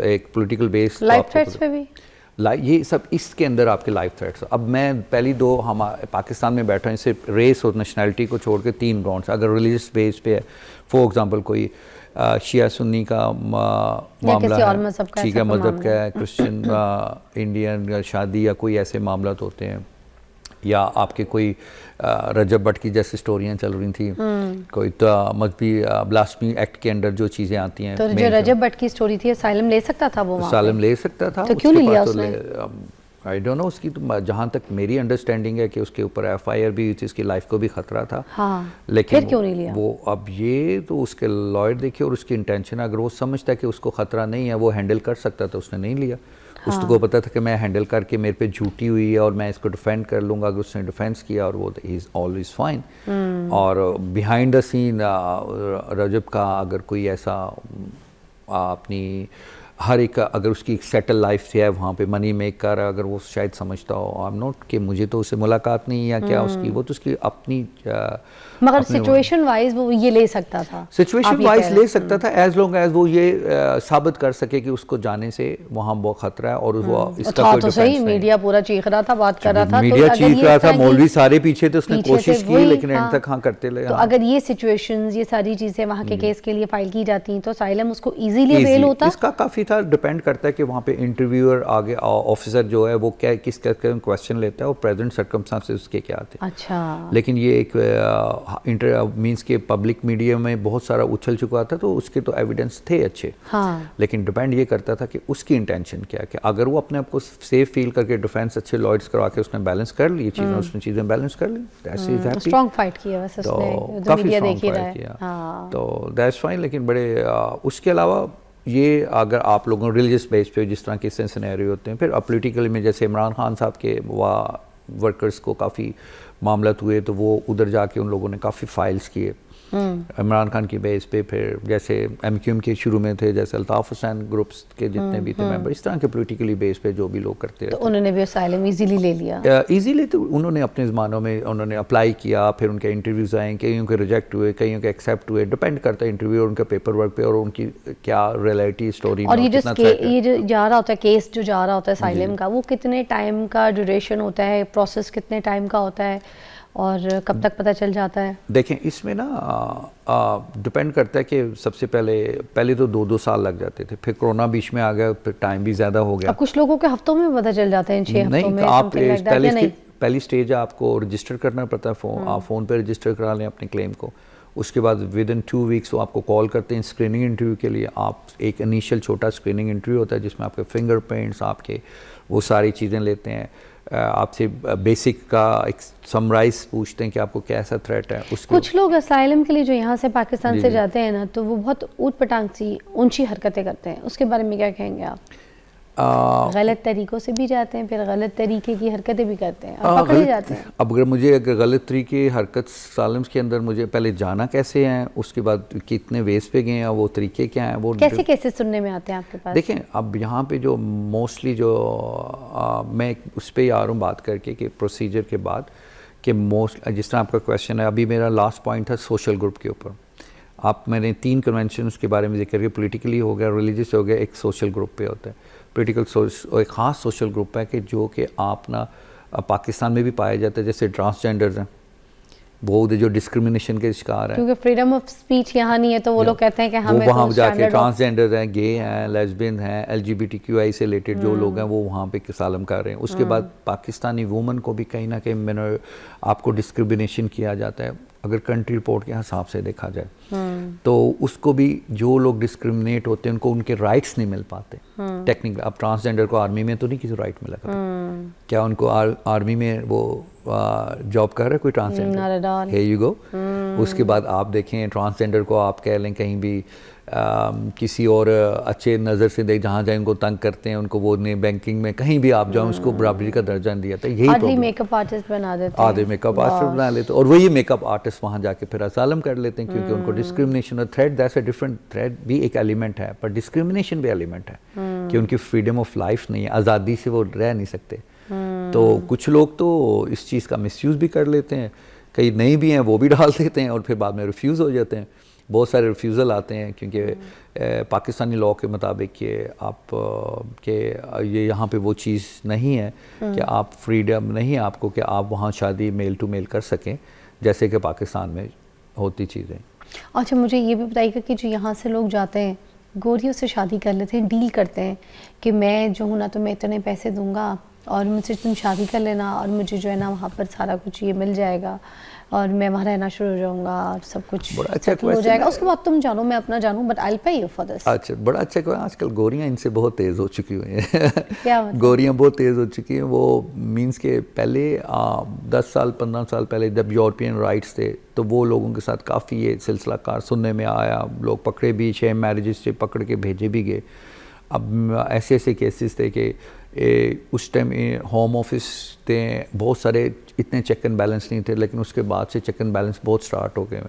एक पॉलिटिकल बेस, लाइफ थ्रेट्स पे भी ये सब इसके अंदर आपके लाइफ थ्रेट्स। अब मैं पहली 2 हम पाकिस्तान में बैठा हूँ, सिर्फ रेस और नेशनैलिटी को छोड़ के 3 ग्राउंड्स। अगर रिलीजियस बेस पे है, फॉर एग्जांपल कोई शिया सुन्नी का मामला है, ठीक है, मज़हब का है, क्रिश्चियन इंडियन या शादी या कोई ऐसे मामला होते हैं, या आपके कोई रजब भट्ट की जैसे स्टोरियाँ चल रही थी, कोई तो मजहबी ब्लास्फेमी एक्ट के अंदर जो चीज़ें आती हैं। तो जो रजब भट्ट की स्टोरी थी, असाइलम ले सकता था वो? असाइलम ले सकता था, तो क्यों नहीं लिया उसने? I don't know. उसकी तो जहाँ तक मेरी अंडरस्टैंडिंग है कि उसके ऊपर FIR भी हुई थी, उसकी लाइफ को भी ख़तरा था। हाँ, लेकिन फिर क्यों नहीं लिया वो? अब ये तो उसके लॉयर देखिए और उसकी इंटेंशन, अगर वो समझता है कि उसको ख़तरा नहीं है, वो हैंडल कर सकता था, उसने नहीं लिया। हाँ। उसको पता था कि मैं हैंडल करके मेरे पे झूठी हुई है और मैं इसको डिफेंड कर लूँगा। अगर उसने डिफेंस किया और वो ही इज़ ऑलवेज फाइन। और बिहाइंड द सीन रजब का अगर कोई ऐसा अपनी हर एक, अगर उसकी सेटल लाइफ है वहाँ पे, मनी मेकर, अगर वो शायद समझता हो, आई एम नॉट कि मुझे तो उससे मुलाकात नहीं या क्या उसकी, वो तो उसकी अपनी मगर सिचुएशन वाइज वो ये ले सकता था, सिचुएशन वाइज ले सकता था, एज लॉन्ग एज वो ये साबित कर सके कि उसको जाने से वहाँ बहुत खतरा है और वो इसका कोई तो सही मीडिया पूरा चीख रहा था, बात कर रहा था, मीडिया चीख रहा था, मौलवी सारे पीछे थे, उसने कोशिश की लेकिन एंड तक हाँ करते रहे। तो अगर ये सिचुएशंस, ये सारी चीजें वहाँ के केस के लिए फाइल की जाती तो असाइलम उसको इजीली अवेल होता। इसका काफी था, डिपेंड करता है कि वहाँ पे इंटरव्यूअर आगे ऑफिसर जो है वो क्या किस क्वेश्चन लेता है और प्रेजेंट सर्कमस्टांसेस उसके क्या थे। अच्छा, लेकिन ये एक मींस के पब्लिक मीडिया में बहुत सारा उछल चुका था, तो उसके तो एविडेंस थे अच्छे। हाँ। लेकिन डिपेंड ये करता था कि उसकी इंटेंशन क्या है, कि अगर वो अपने आप को सेफ फील करके डिफेंस अच्छे लॉयर्स करवा के उसने बैलेंस कर ली चीज़ें, उसने चीज़ें बैलेंस कर ली, स्ट्रॉन्ग फाइट किया वैसे उसने, जो मीडिया देख ही रहा है। हाँ। तो दैट्स फाइन। लेकिन बड़े उसके अलावा ये अगर आप लोगों रिलीजियस बेस पे जिस तरह के सिनेरियो होते हैं, फिर पॉलिटिकल में जैसे इमरान खान साहब के वर्कर्स को काफ़ी मामला हुए, तो वो उधर जाके उन लोगों ने काफ़ी फाइल्स किए इमरान खान की बेस पे, फिर जैसे MQM के शुरू में थे, जैसे अल्ताफ़ हुसैन ग्रुप्स के जितने भी थे मेंबर, इस तरह के पॉलिटिकली बेस पे जो भी लोग करते तो रहते, उन्होंने भी असाइलम इजीली ले लिया। इजीली। तो उन्होंने अपने ज़मानों में उन्होंने अप्लाई किया, फिर उनके इंटरव्यूज़ आए, कईयों के रिजेक्ट हुए, कईयों के एक्सेप्ट हुए, डिपेंड करता है इंटरव्यू और उनके पेपर वर्क पे और उनकी क्या रियलिटी स्टोरी। और ये जो जा रहा होता है केस जो जा रहा होता है असाइलम का, वो कितने टाइम का ड्यूरेशन होता है, प्रोसेस कितने टाइम का होता है और कब तक पता चल जाता है? देखें, इसमें ना डिपेंड करता है कि सबसे पहले तो 2-2 साल लग जाते थे, फिर कोरोना बीच में आ गया, फिर टाइम भी ज़्यादा हो गया। अब कुछ लोगों के हफ्तों में पता चल जाते हैं, 6 हफ्तों में। आप पहली स्टेज आपको रजिस्टर करना पड़ता है, आप फ़ोन पे रजिस्टर करा लें अपने क्लेम को। उसके बाद विद इन 2 वीक्स वो आपको कॉल करते हैं स्क्रीनिंग इंटरव्यू के लिए। आप एक इनिशियल छोटा स्क्रीनिंग इंटरव्यू होता है जिसमें आपके फिंगरप्रिंट्स, आपके वो सारी चीज़ें लेते हैं, आपसे बेसिक का एक समराइज पूछते हैं कि आपको कैसा थ्रेट है। उसके कुछ लोग असाइलम के लिए जो यहाँ से पाकिस्तान से जाते हैं ना, तो वो बहुत ऊट पटांग सी ऊंची हरकतें करते हैं, उसके बारे में क्या कहेंगे आप? गलत तरीक़ों से भी जाते हैं, फिर गलत तरीके की हरकतें भी करते हैं और पकड़े जाते हैं। अब अगर गलत तरीके हरकत सालम्स के अंदर मुझे पहले जाना कैसे हैं, उसके बाद कितने वेज पे गए हैं, वो तरीके क्या हैं, वो कैसे केसेस सुनने में आते हैं आपके पास? देखें, अब यहाँ पे जो मोस्टली जो मैं उस पर आ रहा हूँ बात करके कि प्रोसीजर के बाद कि मोस्ट जिस तरह आपका क्वेश्चन है, अभी मेरा लास्ट पॉइंट था सोशल ग्रुप के ऊपर। मैंने 3 कन्वेंशन के बारे में जिक्र किया, पॉलिटिकली हो गया, रिलीजियस हो गया, एक सोशल ग्रुप पे होता है। और एक ख़ास सोशल ग्रुप है कि जो कि आप ना पाकिस्तान में भी पाए जाते हैं, जैसे ट्रांसजेंडर्स हैं, वो जो डिस्क्रिमिनेशन के शिकार हैं, क्योंकि फ्रीडम ऑफ स्पीच यहाँ नहीं है, तो वो लोग कहते हैं कि हमें वहाँ जाके ट्रांसजेंडर्स हैं, गे हैं, लेस्बियन हैं, LGBTQI से रिलेटेड जो लोग हैं वो वहाँ पे असाइलम कर रहे हैं। उसके बाद पाकिस्तानी वुमन को भी कहीं ना कहीं आपको डिस्क्रिमिनेशन किया जाता है, अगर कंट्री रिपोर्ट के हिसाब से देखा जाए तो उसको भी जो लोग डिस्क्रिमिनेट होते हैं उनको उनके राइट्स नहीं मिल पाते टेक्निकली। अब ट्रांसजेंडर को आर्मी में तो नहीं किसी राइट मिला करता, क्या उनको आर्मी में वो जॉब कर रहा है कोई ट्रांसजेंडर? Here you go। उसके बाद आप देखें ट्रांसजेंडर को आप कह लें कहीं भी किसी और अच्छे नज़र से देख, जहाँ जाए उनको तंग करते हैं, उनको वो नहीं, बैंकिंग में कहीं भी आप जाओ उसको बराबरी का दर्जा दिया था। यही मेकअप आर्टिस्ट बना देते हैं, आधे मेकअप आर्टिस्ट बना लेते हैं, और वही मेकअप आर्टिस्ट वहाँ जाके फिर असाइलम कर लेते हैं क्योंकि उनको डिस्क्रिमिनेशन और threat, that's a different, threat भी एक एलिमेंट है पर डिस्क्रिमिनेशन भी एलिमेंट है कि उनकी फ्रीडम ऑफ लाइफ नहीं है, आज़ादी से वो रह नहीं सकते। तो कुछ लोग तो इस चीज़ का मिसयूज़ भी कर लेते हैं, कई नहीं भी हैं वो भी डाल देते हैं और फिर बाद में रिफ्यूज़ हो जाते हैं। बहुत सारे रिफ्यूज़ल आते हैं क्योंकि पाकिस्तानी लॉ के मुताबिक कि आप के ये यहाँ पे वो चीज़ नहीं है कि आप फ्रीडम नहीं है आपको कि आप वहाँ शादी मेल टू मेल कर सकें जैसे कि पाकिस्तान में होती चीज़ें। अच्छा, मुझे ये भी बताइएगा कि जो यहाँ से लोग जाते हैं गोरियों से शादी कर लेते हैं, डील करते हैं कि मैं जो हूँ ना तो मैं इतने पैसे दूंगा और मुझसे तुम शादी कर लेना और मुझे जो है ना वहाँ पर सारा कुछ ये मिल जाएगा और मैं वहाँ रहना शुरू हो जाऊँगा और सब कुछ अच्छा हो जाएगा, उसके बाद तुम जानो मैं अपना जानूँ, but I will pay you for this. अच्छा, बड़ा अच्छा क्वेश्चन। आजकल गोरियाँ इनसे बहुत तेज़ हो चुकी हुई हैं क्या मतलब? गोरियाँ बहुत तेज़ हो चुकी हैं। वो मीन्स के पहले 10 साल 15 साल पहले जब यूरोपियन राइट्स थे तो वो लोगों के साथ काफ़ी ये सिलसिला कार सुनने में आया, लोग पकड़े भी, शेम मैरिजेस से पकड़ के भेजे भी गए। अब ऐसे ऐसे केसेस थे कि उस टाइम होम ऑफिस थे, बहुत सारे इतने चेक एंड बैलेंस नहीं थे, लेकिन उसके बाद से चेक एंड बैलेंस बहुत स्टार्ट हो गए।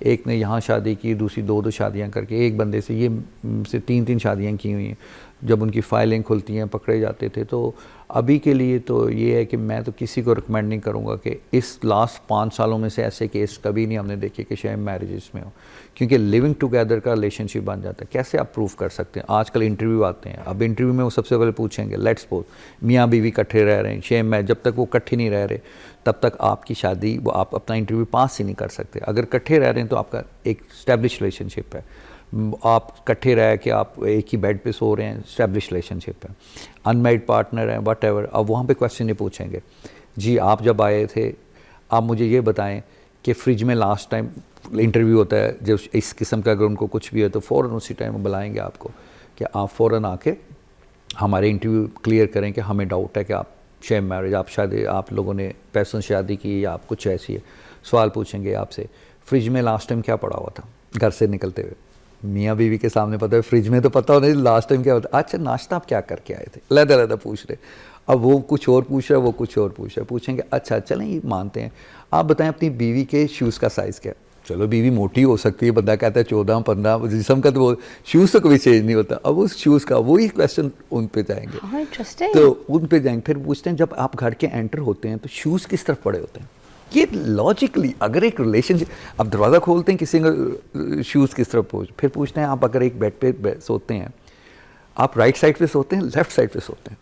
एक ने यहाँ शादी की, दूसरी 2-2 शादियाँ करके, एक बंदे से 3-3 शादियाँ की हुई हैं। जब उनकी फाइलें खुलती हैं पकड़े जाते थे। तो अभी के लिए तो ये है कि मैं तो किसी को रिकमेंड नहीं करूँगा कि इस लास्ट 5 सालों में से ऐसे केस कभी नहीं हमने देखे कि शेम मैरिजेस में हो, क्योंकि लिविंग टुगेदर का रिलेशनशिप बन जाता है। कैसे आप प्रूव कर सकते हैं? आजकल इंटरव्यू आते हैं, अब इंटरव्यू में वो सबसे पहले पूछेंगे लेट्स सपोज मियाँ बीवी इकट्ठे रह रहे हैं, शेम मैरिज, जब तक वो इकट्ठे नहीं रह रहे तब तक आपकी शादी वो आप अपना इंटरव्यू पास ही नहीं कर सकते। अगर इकट्ठे रह रहे हैं तो आपका एक स्टैब्लिश रिलेशनशिप है, आप इकट्ठे रह के आप एक ही बेड पे सो रहे हैं, स्टैब्लिश रिलेशनशिप है। अनमैरिड पार्टनर है, वट एवर, अब वहाँ पे क्वेश्चन ये पूछेंगे, जी आप जब आए थे आप मुझे ये बताएं कि फ्रिज में लास्ट टाइम इंटरव्यू होता है जब इस किस्म का, अगर उनको कुछ भी है तो फ़ौरन उसी टाइम बुलाएंगे आपको कि आप फ़ौरन आके हमारे इंटरव्यू क्लियर करें कि हमें डाउट है कि आप शेम मैरिज, आप लोगों ने पैसों से शादी की या आप कुछ ऐसी है। सवाल पूछेंगे आपसे, फ्रिज में लास्ट टाइम क्या पड़ा हुआ था घर से निकलते हुए? मियाँ बीवी के सामने पता है, फ्रिज में तो पता होना लास्ट टाइम क्या होता है। अच्छा, नाश्ता आप क्या करके आए थे? लहदा पूछ रहे। अब वो कुछ और पूछ रहा है, वो कुछ और पूछ रहा है। पूछेंगे अच्छा चलें ये मानते हैं, आप बताएं अपनी बीवी के शूज़ का साइज़ क्या है? चलो बीवी मोटी हो सकती है, बंदा कहता है 14-15 जिस्म का, तो वो शूज़ तो कभी चेंज नहीं होता। अब उस शूज़ का वही क्वेश्चन उन पे जाएंगे। हाँ, इंटरेस्टिंग। तो उन पे जाएंगे, फिर पूछते हैं जब आप घर के एंटर होते हैं तो शूज़ किस तरफ पड़े होते हैं। ये लॉजिकली अगर एक रिलेशनशिप, आप दरवाज़ा खोलते हैं किसी का शूज़ किस तरफ पहुँच, फिर पूछते हैं आप अगर एक बेड पे सोते हैं, आप राइट साइड पे सोते हैं लेफ्ट साइड पे सोते हैं।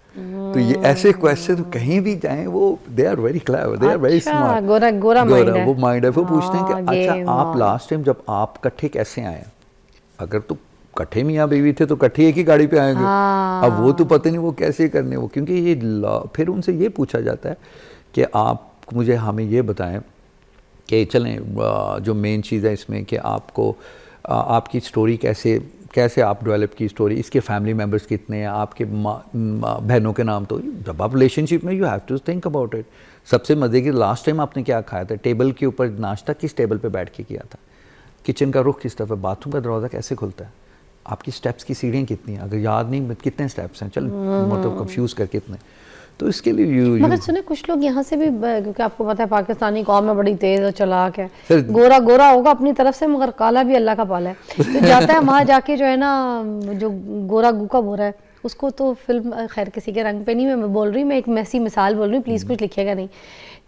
तो ये ऐसे क्वेश्चन कहीं भी जाएं वो they are very clever, they are very smart. गोरा माइंड है, वो माइंड है। वो पूछते हैं कि हाँ, अच्छा आप लास्ट टाइम जब आप इकट्ठे कैसे आए, अगर तो इकट्ठे मियाँ बीवी थे तो इकट्ठे एक ही गाड़ी पे आएंगे। अब वो तो पता नहीं वो कैसे करने, वो क्योंकि ये फिर उनसे ये पूछा जाता है कि आप मुझे हमें ये बताएं कि चलें जो मेन चीज़ है इसमें कि आपको आपकी स्टोरी कैसे आप डेवलप की स्टोरी, इसके फैमिली मेम्बर्स कितने हैं, आपके बहनों के नाम। तो जब आप रिलेशनशिप में you have to think about it. सबसे मज़े की लास्ट टाइम आपने क्या खाया था, टेबल के ऊपर नाश्ता किस टेबल पे बैठ के किया था, किचन का रुख किस तरफ है, बाथरूम का दरवाज़ा कैसे खुलता है, आपकी स्टेप्स की सीढ़ियाँ कितनी हैं, अगर याद नहीं कितने स्टेप्स हैं, चल मतलब कंफ्यूज कर कितने। तो इसके लिए मगर सुने कुछ लोग यहाँ से भी, क्योंकि आपको पता है पाकिस्तानी कौम में बड़ी तेज और चालाक है, गोरा गोरा होगा अपनी तरफ से मगर काला भी अल्लाह का पाला है। तो जाता है वहाँ जाके जो है ना, जो गोरा गूका बोरा है उसको तो फिल्म, खैर किसी के रंग पे नहीं मैं बोल रही, मैं एक मैसी मिसाल बोल रही हूँ, प्लीज़ कुछ लिखिएगा नहीं।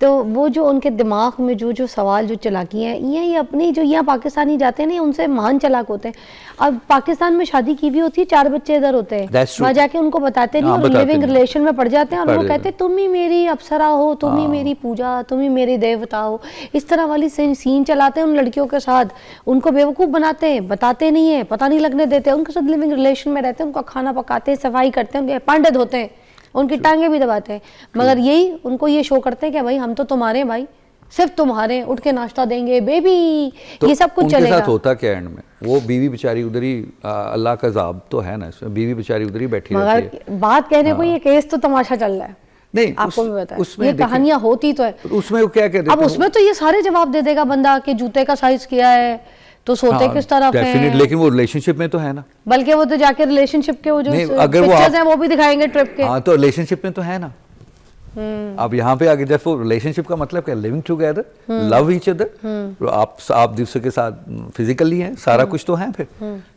तो वो जो उनके दिमाग में जो सवाल जो चलाकी हैं, ये अपनी जो यहाँ पाकिस्तानी जाते हैं ना, उनसे महान चालाक होते हैं। अब पाकिस्तान में शादी की भी होती है, 4 बच्चे इधर होते हैं, वहाँ जाके उनको बताते नहीं और लिविंग रिलेशन में पड़ जाते हैं और वो कहते हैं तुम ही मेरी अप्सरा हो, तुम ही मेरी पूजा, तुम ही मेरी देवता हो। इस तरह वाली सीन चलाते हैं उन लड़कियों के साथ, उनको बेवकूफ़ बनाते हैं, बताते नहीं है, पता नहीं लगने देते, उनके साथ लिविंग रिलेशन में रहते हैं, उनका खाना पकाते हैं, सफाई करते हैं, उनके पांडे धोते हैं, उनकी टांगे भी दबाते हैं, मगर यही उनको ये शो करते हैं कि भाई हम तो तुम्हारे हैं, भाई सिर्फ तुम्हारे, उठ के नाश्ता देंगे बेबी, तो ये सब कुछ चलेगा। उनके साथ होता क्या एंड में, वो बीवी बेचारी उधर ही, अल्लाह का ज़ाब तो है ना इसमें, बीवी बेचारी उधर ही बैठी रहती है। बात कहने को ये केस तो तमाशा चल रहा है, नहीं आपको भी पता है, ये कहानियां होती तो है। उसमें वो क्या कहते हैं, अब उसमें तो ये सारे जवाब दे देगा बंदा कि जूते का साइज क्या है, तो सोते किस तरफ हैं। लेकिन वो रिलेशनशिप में तो है ना, बल्कि वो तो जाके रिलेशनशिप के वो जो पिक्चर्स हैं वो भी दिखाएंगे ट्रिप के। हाँ, तो रिलेशनशिप में तो है ना। अब यहाँ पे आगे जब रिलेशनशिप का मतलब क्या, living together, love each other, आप दूसरे के साथ फिजिकली हैं, सारा कुछ तो है। फिर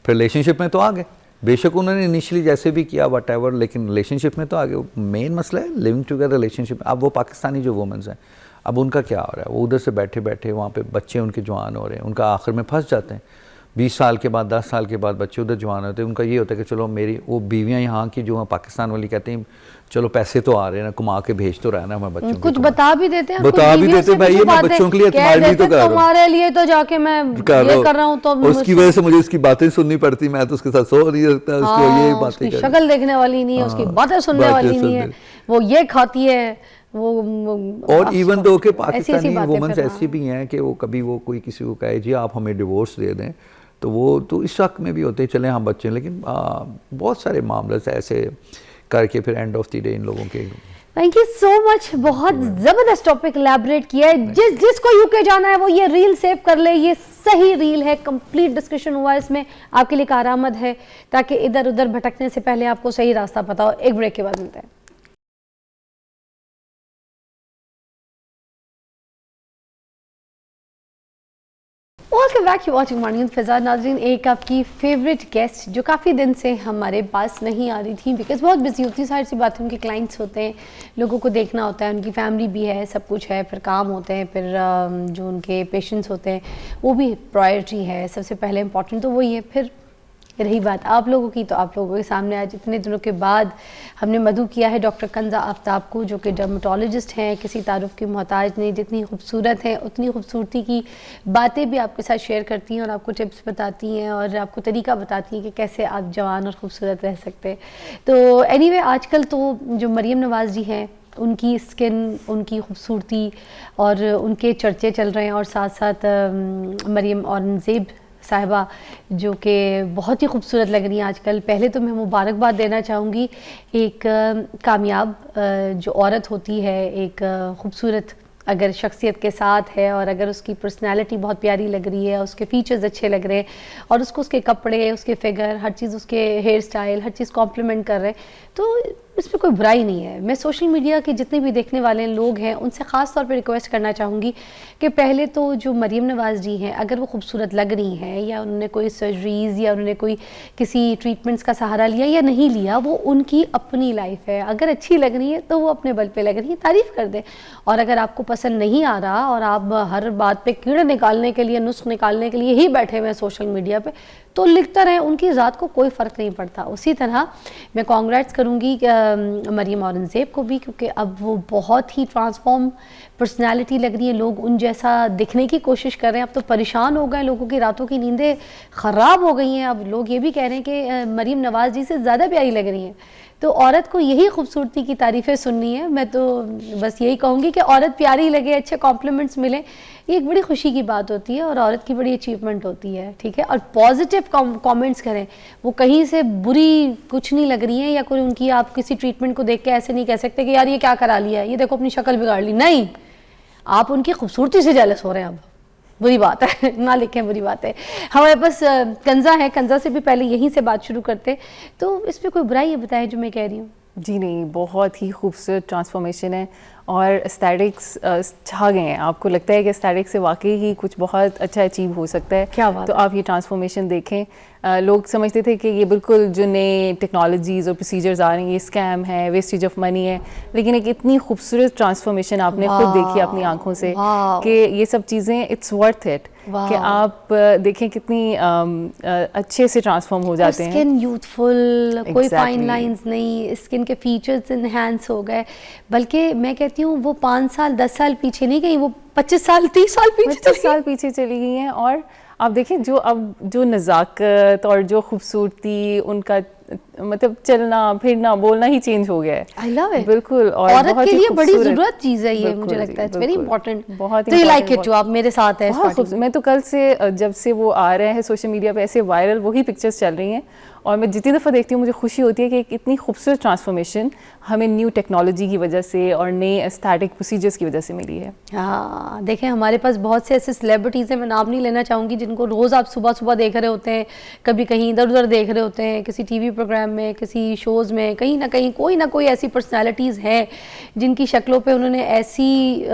रिलेशनशिप में तो आ गए, बेशक उन्होंने इनिशियली जैसे भी किया वट एवर, लेकिन रिलेशनशिप में तो आ गए। मेन मसला है लिविंग टुगेदर रिलेशनशिप। अब वो पाकिस्तानी जो वुमेन्स हैं, अब उनका क्या हो रहा है, वो उधर से बैठे बैठे वहाँ पे बच्चे उनके जवान हो रहे हैं, उनका आखिर में फंस जाते हैं। 20 साल के बाद 10 साल के बाद बच्चे उधर जवान होते हैं, उनका ये होता है कि चलो मेरी वो बीवियाँ यहाँ की जो पाकिस्तान वाली कहते हैं चलो पैसे तो आ रहे हैं ना, कुमा के भेज तो रहा है ना हमारे बच्चों को, कुछ बता भी देते हैं, बता भी देते भाई ये मैं बच्चों के लिए तुम्हारे लिए तो कर रहा हूँ, तुम्हारे लिए तो जाके मैं ये कर रहा हूँ। तो उसकी वजह से मुझे उसकी बातें सुननी पड़ती, मैं तो उसके साथ सो नहीं सकता, उसको ये बातें, उसकी शक्ल देखने वाली नहीं है, उसकी बातें सुनने वाली नहीं है, वो ये खाती है वो। और इवन दो के पाकिस्तानी वुमेन्स ऐसी भी हैं कि वो कभी वो कोई किसी को कहे जी आप हमें डिवोर्स दे दें, तो वो तो इस शक में भी होते हैं चले हम बच्चे, लेकिन बहुत सारे मामले ऐसे करके फिर end of the day in लोगों के। थैंक यू सो मच, बहुत ज़बरदस्त टॉपिक इलैबोरेट किया है। जिसको यूके जाना है वो ये रील सेव कर ले, ये सही रील है, कंप्लीट डिस्कशन हुआ है इसमें, आपके लिए कारआमद है, ताकि इधर उधर भटकने से पहले आपको सही रास्ता पता हो। एक ब्रेक के बाद मिलते हैं। Welcome back, you watching morning Fiza. नाज़रीन, एक आपकी फेवरेट गेस्ट जो काफ़ी दिन से हमारे पास नहीं आ रही थी, बिकॉज बहुत बिजी होती है, सारी सी बातें, उनके क्लाइंट्स होते हैं, लोगों को देखना होता है, उनकी फैमिली भी है, सब कुछ है, फिर काम होते हैं, फिर जो उनके पेशेंट्स होते हैं वो भी प्रायोरिटी है, सबसे पहले इंपॉर्टेंट तो वही है। फिर रही बात आप लोगों की, तो आप लोगों के सामने आज इतने दिनों के बाद हमने मधु किया है डॉक्टर कंजा आफ्ताब को, जो कि डर्मेटोलॉजिस्ट हैं, किसी तारुफ की मोहताज नहीं, जितनी खूबसूरत हैं उतनी खूबसूरती की बातें भी आपके साथ शेयर करती हैं और आपको टिप्स बताती हैं और आपको तरीका बताती हैं कि कैसे आप जवान और ख़ूबसूरत रह सकते हैं। तो एनीवे, आजकल तो जो मरियम नवाज़ जी हैं उनकी स्किन, उनकी खूबसूरती और उनके चर्चे चल रहे हैं, और साथ साथ मरियम औरंगज़ेब साहिबा जो कि बहुत ही खूबसूरत लग रही हैं आजकल। पहले तो मैं मुबारकबाद देना चाहूँगी, एक कामयाब जो औरत होती है, एक खूबसूरत अगर शख्सियत के साथ है और अगर उसकी पर्सनालिटी बहुत प्यारी लग रही है, उसके फीचर्स अच्छे लग रहे हैं और उसको उसके कपड़े, उसके फिगर, हर चीज़, उसके हेयर स्टाइल, हर चीज़ कॉम्प्लीमेंट कर रहे हैं, तो इस पे कोई बुराई नहीं है। मैं सोशल मीडिया के जितने भी देखने वाले लोग हैं उनसे ख़ास तौर पे रिक्वेस्ट करना चाहूँगी कि पहले तो जो मरीम नवाज़ जी हैं, अगर वो खूबसूरत लग रही हैं या उन्होंने कोई सर्जरीज़ या उन्होंने कोई किसी ट्रीटमेंट्स का सहारा लिया या नहीं लिया, वो उनकी अपनी लाइफ है। अगर अच्छी लग रही है तो वो अपने बल पे लग रही है, तारीफ़ कर दें। और अगर आपको पसंद नहीं आ रहा और आप हर बात पे कीड़े निकालने के लिए, नुस्ख निकालने के लिए ही बैठे हुए हैं सोशल मीडिया पे, तो लिखता रहें, उनकी ज़ात को कोई फ़र्क नहीं पड़ता। उसी तरह मैं कांग्रेट्स करूँगी मरीम औरंगज़ेब को भी, क्योंकि अब वो बहुत ही ट्रांसफॉर्म पर्सनालिटी लग रही है, लोग उन जैसा दिखने की कोशिश कर रहे हैं। अब तो परेशान हो गए, लोगों की रातों की नींदें ख़राब हो गई हैं। अब लोग ये भी कह रहे हैं कि मरीम नवाज़ जी से ज़्यादा प्यारी लग रही हैं। तो औरत को यही खूबसूरती की तारीफ़ें सुननी है। मैं तो बस यही कहूँगी कि औरत प्यारी लगे, अच्छे कॉम्प्लीमेंट्स मिलें, ये एक बड़ी खुशी की बात होती है और औरत की बड़ी अचीवमेंट होती है, ठीक है। और पॉजिटिव कमेंट्स करें, वो कहीं से बुरी कुछ नहीं लग रही हैं, या कोई उनकी आप किसी ट्रीटमेंट को देख के ऐसे नहीं कह सकते कि यार ये क्या करा लिया है, ये देखो अपनी शक्ल बिगाड़ ली। नहीं, आप उनकी खूबसूरती से जेलस हो रहे हैं। अब बुरी बात है ना लिखें, बुरी बात है। हमारे पास कंज़ा है, कंज़ा से भी पहले यहीं से बात शुरू करते, तो इस पर कोई बुराई है बताएं जो मैं कह रही हूँ? जी नहीं, बहुत ही खूबसूरत ट्रांसफॉर्मेशन है और एस्थेटिक्स छा गए हैं। आपको लगता है कि एस्थेटिक्स से वाकई ही कुछ बहुत अच्छा अचीव हो सकता है। क्या बात तो है। आप ये ट्रांसफॉर्मेशन देखें। लोग समझते थे कि ये बिल्कुल जो नए टेक्नोलॉजीज़ और प्रोसीजर्स आ रही हैं, ये स्कैम है, वेस्टेज ऑफ मनी है, लेकिन एक इतनी खूबसूरत ट्रांसफॉर्मेशन आपने खुद देखी अपनी आंखों से कि ये सब चीज़ें इट्स वर्थ इट, कि आप देखें कितनी अच्छे से ट्रांसफॉर्म हो जाते हैं। स्किन यूथफुल, कोई फाइन Exactly. लाइंस नहीं, स्किन के फीचर्स इन्हांस हो गए। बल्कि मैं कहती हूँ वो 5 साल 10 साल पीछे नहीं गई, वो 25 साल 30 साल पीछे 25 साल पीछे चली गई हैं। और आप देखें जो अब जो नज़ाकत और जो खूबसूरती, उनका मतलब चलना फिरना बोलना ही चेंज हो गया है। I love it. बिल्कुल, और औरत बहुत के ही लिए बड़ी खूबसूरत। ज़रूरत चीज़ है ये, बिल्कुल मुझे जी, लगता है इट्स वेरी बिल्कुल। इंपॉर्टेंट। बहुत तो यू लाइक इट important, जो आप मेरे साथ है इस बहुत पार्टी में। खूबसूरत। मैं तो कल से जब से वो आ रहे हैं सोशल मीडिया पे ऐसे वायरल वही पिक्चर्स चल रही हैं, और मैं जितनी दफ़ा देखती हूँ मुझे खुशी होती है कि एक इतनी खूबसूरत ट्रांसफॉर्मेशन हमें न्यू टेक्नोलॉजी की वजह से और नए एस्थेटिक प्रोसीजर्स की वजह से मिली है। हाँ, देखें हमारे पास बहुत से ऐसे सेलिब्रिटीज़ हैं, मैं नाम नहीं लेना चाहूँगी, जिनको रोज़ आप सुबह सुबह देख रहे होते हैं, कभी कहीं इधर उधर देख रहे होते हैं, किसी टीवी प्रोग्राम में, किसी शोज़ में, कहीं ना कहीं कोई ना कोई ऐसी पर्सनालिटीज़ हैं जिनकी शक्लों पे उन्होंने ऐसी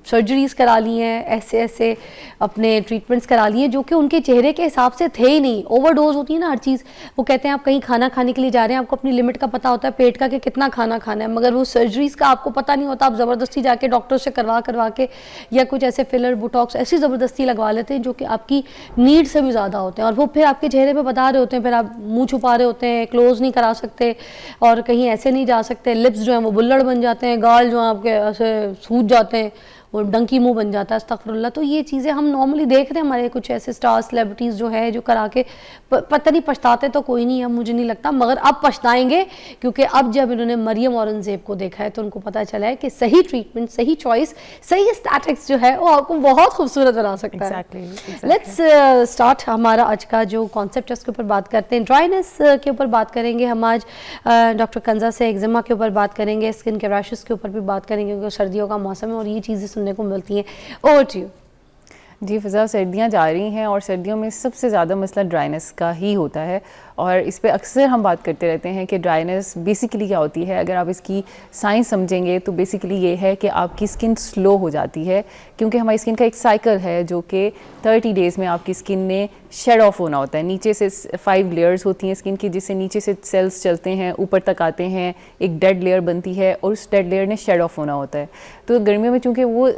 सर्जरीज़ करा ली हैं, ऐसे ऐसे अपने ट्रीटमेंट्स करा लिए जो कि उनके चेहरे के हिसाब से थे ही नहीं। ओवरडोज होती है ना हर चीज़। वो कहते हैं आप कहीं खाना खाने के लिए जा रहे हैं, आपको अपनी लिमिट का पता होता है पेट का कि कितना खाना खाना है, मगर वो सर्जरीज़ का आपको पता नहीं होता। आप ज़बरदस्ती जाके डॉक्टर से करवा के या कुछ ऐसे फिलर बुटॉक्स ऐसी ज़बरदस्ती लगवा लेते हैं जो कि आपकी नीड से भी ज़्यादा होते हैं, और वो फिर आपके चेहरे पे बता रहे होते हैं, फिर आप मुंह छुपा रहे होते हैं, क्लोज नहीं करा सकते और कहीं ऐसे नहीं जा सकते। लिप्स जो हैं वो बुल्लड़ बन जाते हैं, गाल जो हैं आपके ऐसे सूज जाते हैं, वो डंकी मुंह बन जाता है, अस्तगफुरुल्लाह। तो ये चीज़ें हम नॉर्मली देख रहे हैं, हमारे कुछ ऐसे स्टार सेलिब्रिटीज़ जो है जो करा के पता नहीं पछताते तो कोई नहीं है, मुझे नहीं लगता, मगर अब पछताएंगे, क्योंकि अब जब इन्होंने मरियम औरंगज़ेब को देखा है तो उनको पता चला है कि सही ट्रीटमेंट, सही चॉइस, सही स्टैटिक्स जो है वो आपको बहुत खूबसूरत बना सकता है। Exactly. लेट्स स्टार्ट हमारा आज का जो कॉन्सेप्ट है उसके ऊपर बात करते हैं। ड्राइनेस के ऊपर बात करेंगे हम आज, डॉक्टर कंज़ा से एक्जिमा के ऊपर बात करेंगे, स्किन के रैशेस के ऊपर भी बात करेंगे, क्योंकि सर्दियों का मौसम है और ये चीज़ें सुनने को मिलती हैं। Over to you. जी फ़िज़ा, सर्दियाँ जा रही हैं और सर्दियों में सबसे ज़्यादा मसला ड्राइनेस का ही होता है, और इस पे अक्सर हम बात करते रहते हैं कि ड्राइनेस बेसिकली क्या होती है। अगर आप इसकी साइंस समझेंगे तो बेसिकली ये है कि आपकी स्किन स्लो हो जाती है, क्योंकि हमारी स्किन का एक साइकिल है जो कि 30 डेज़ में आपकी स्किन ने शेड ऑफ होना होता है। नीचे से 5 लेयर्स होती हैं स्किन की, जिससे नीचे से सेल्स चलते हैं, ऊपर तक आते हैं, एक डेड लेयर बनती है और उस डेड लेयर ने शेड ऑफ होना होता है। तो गर्मियों में चूँकि वो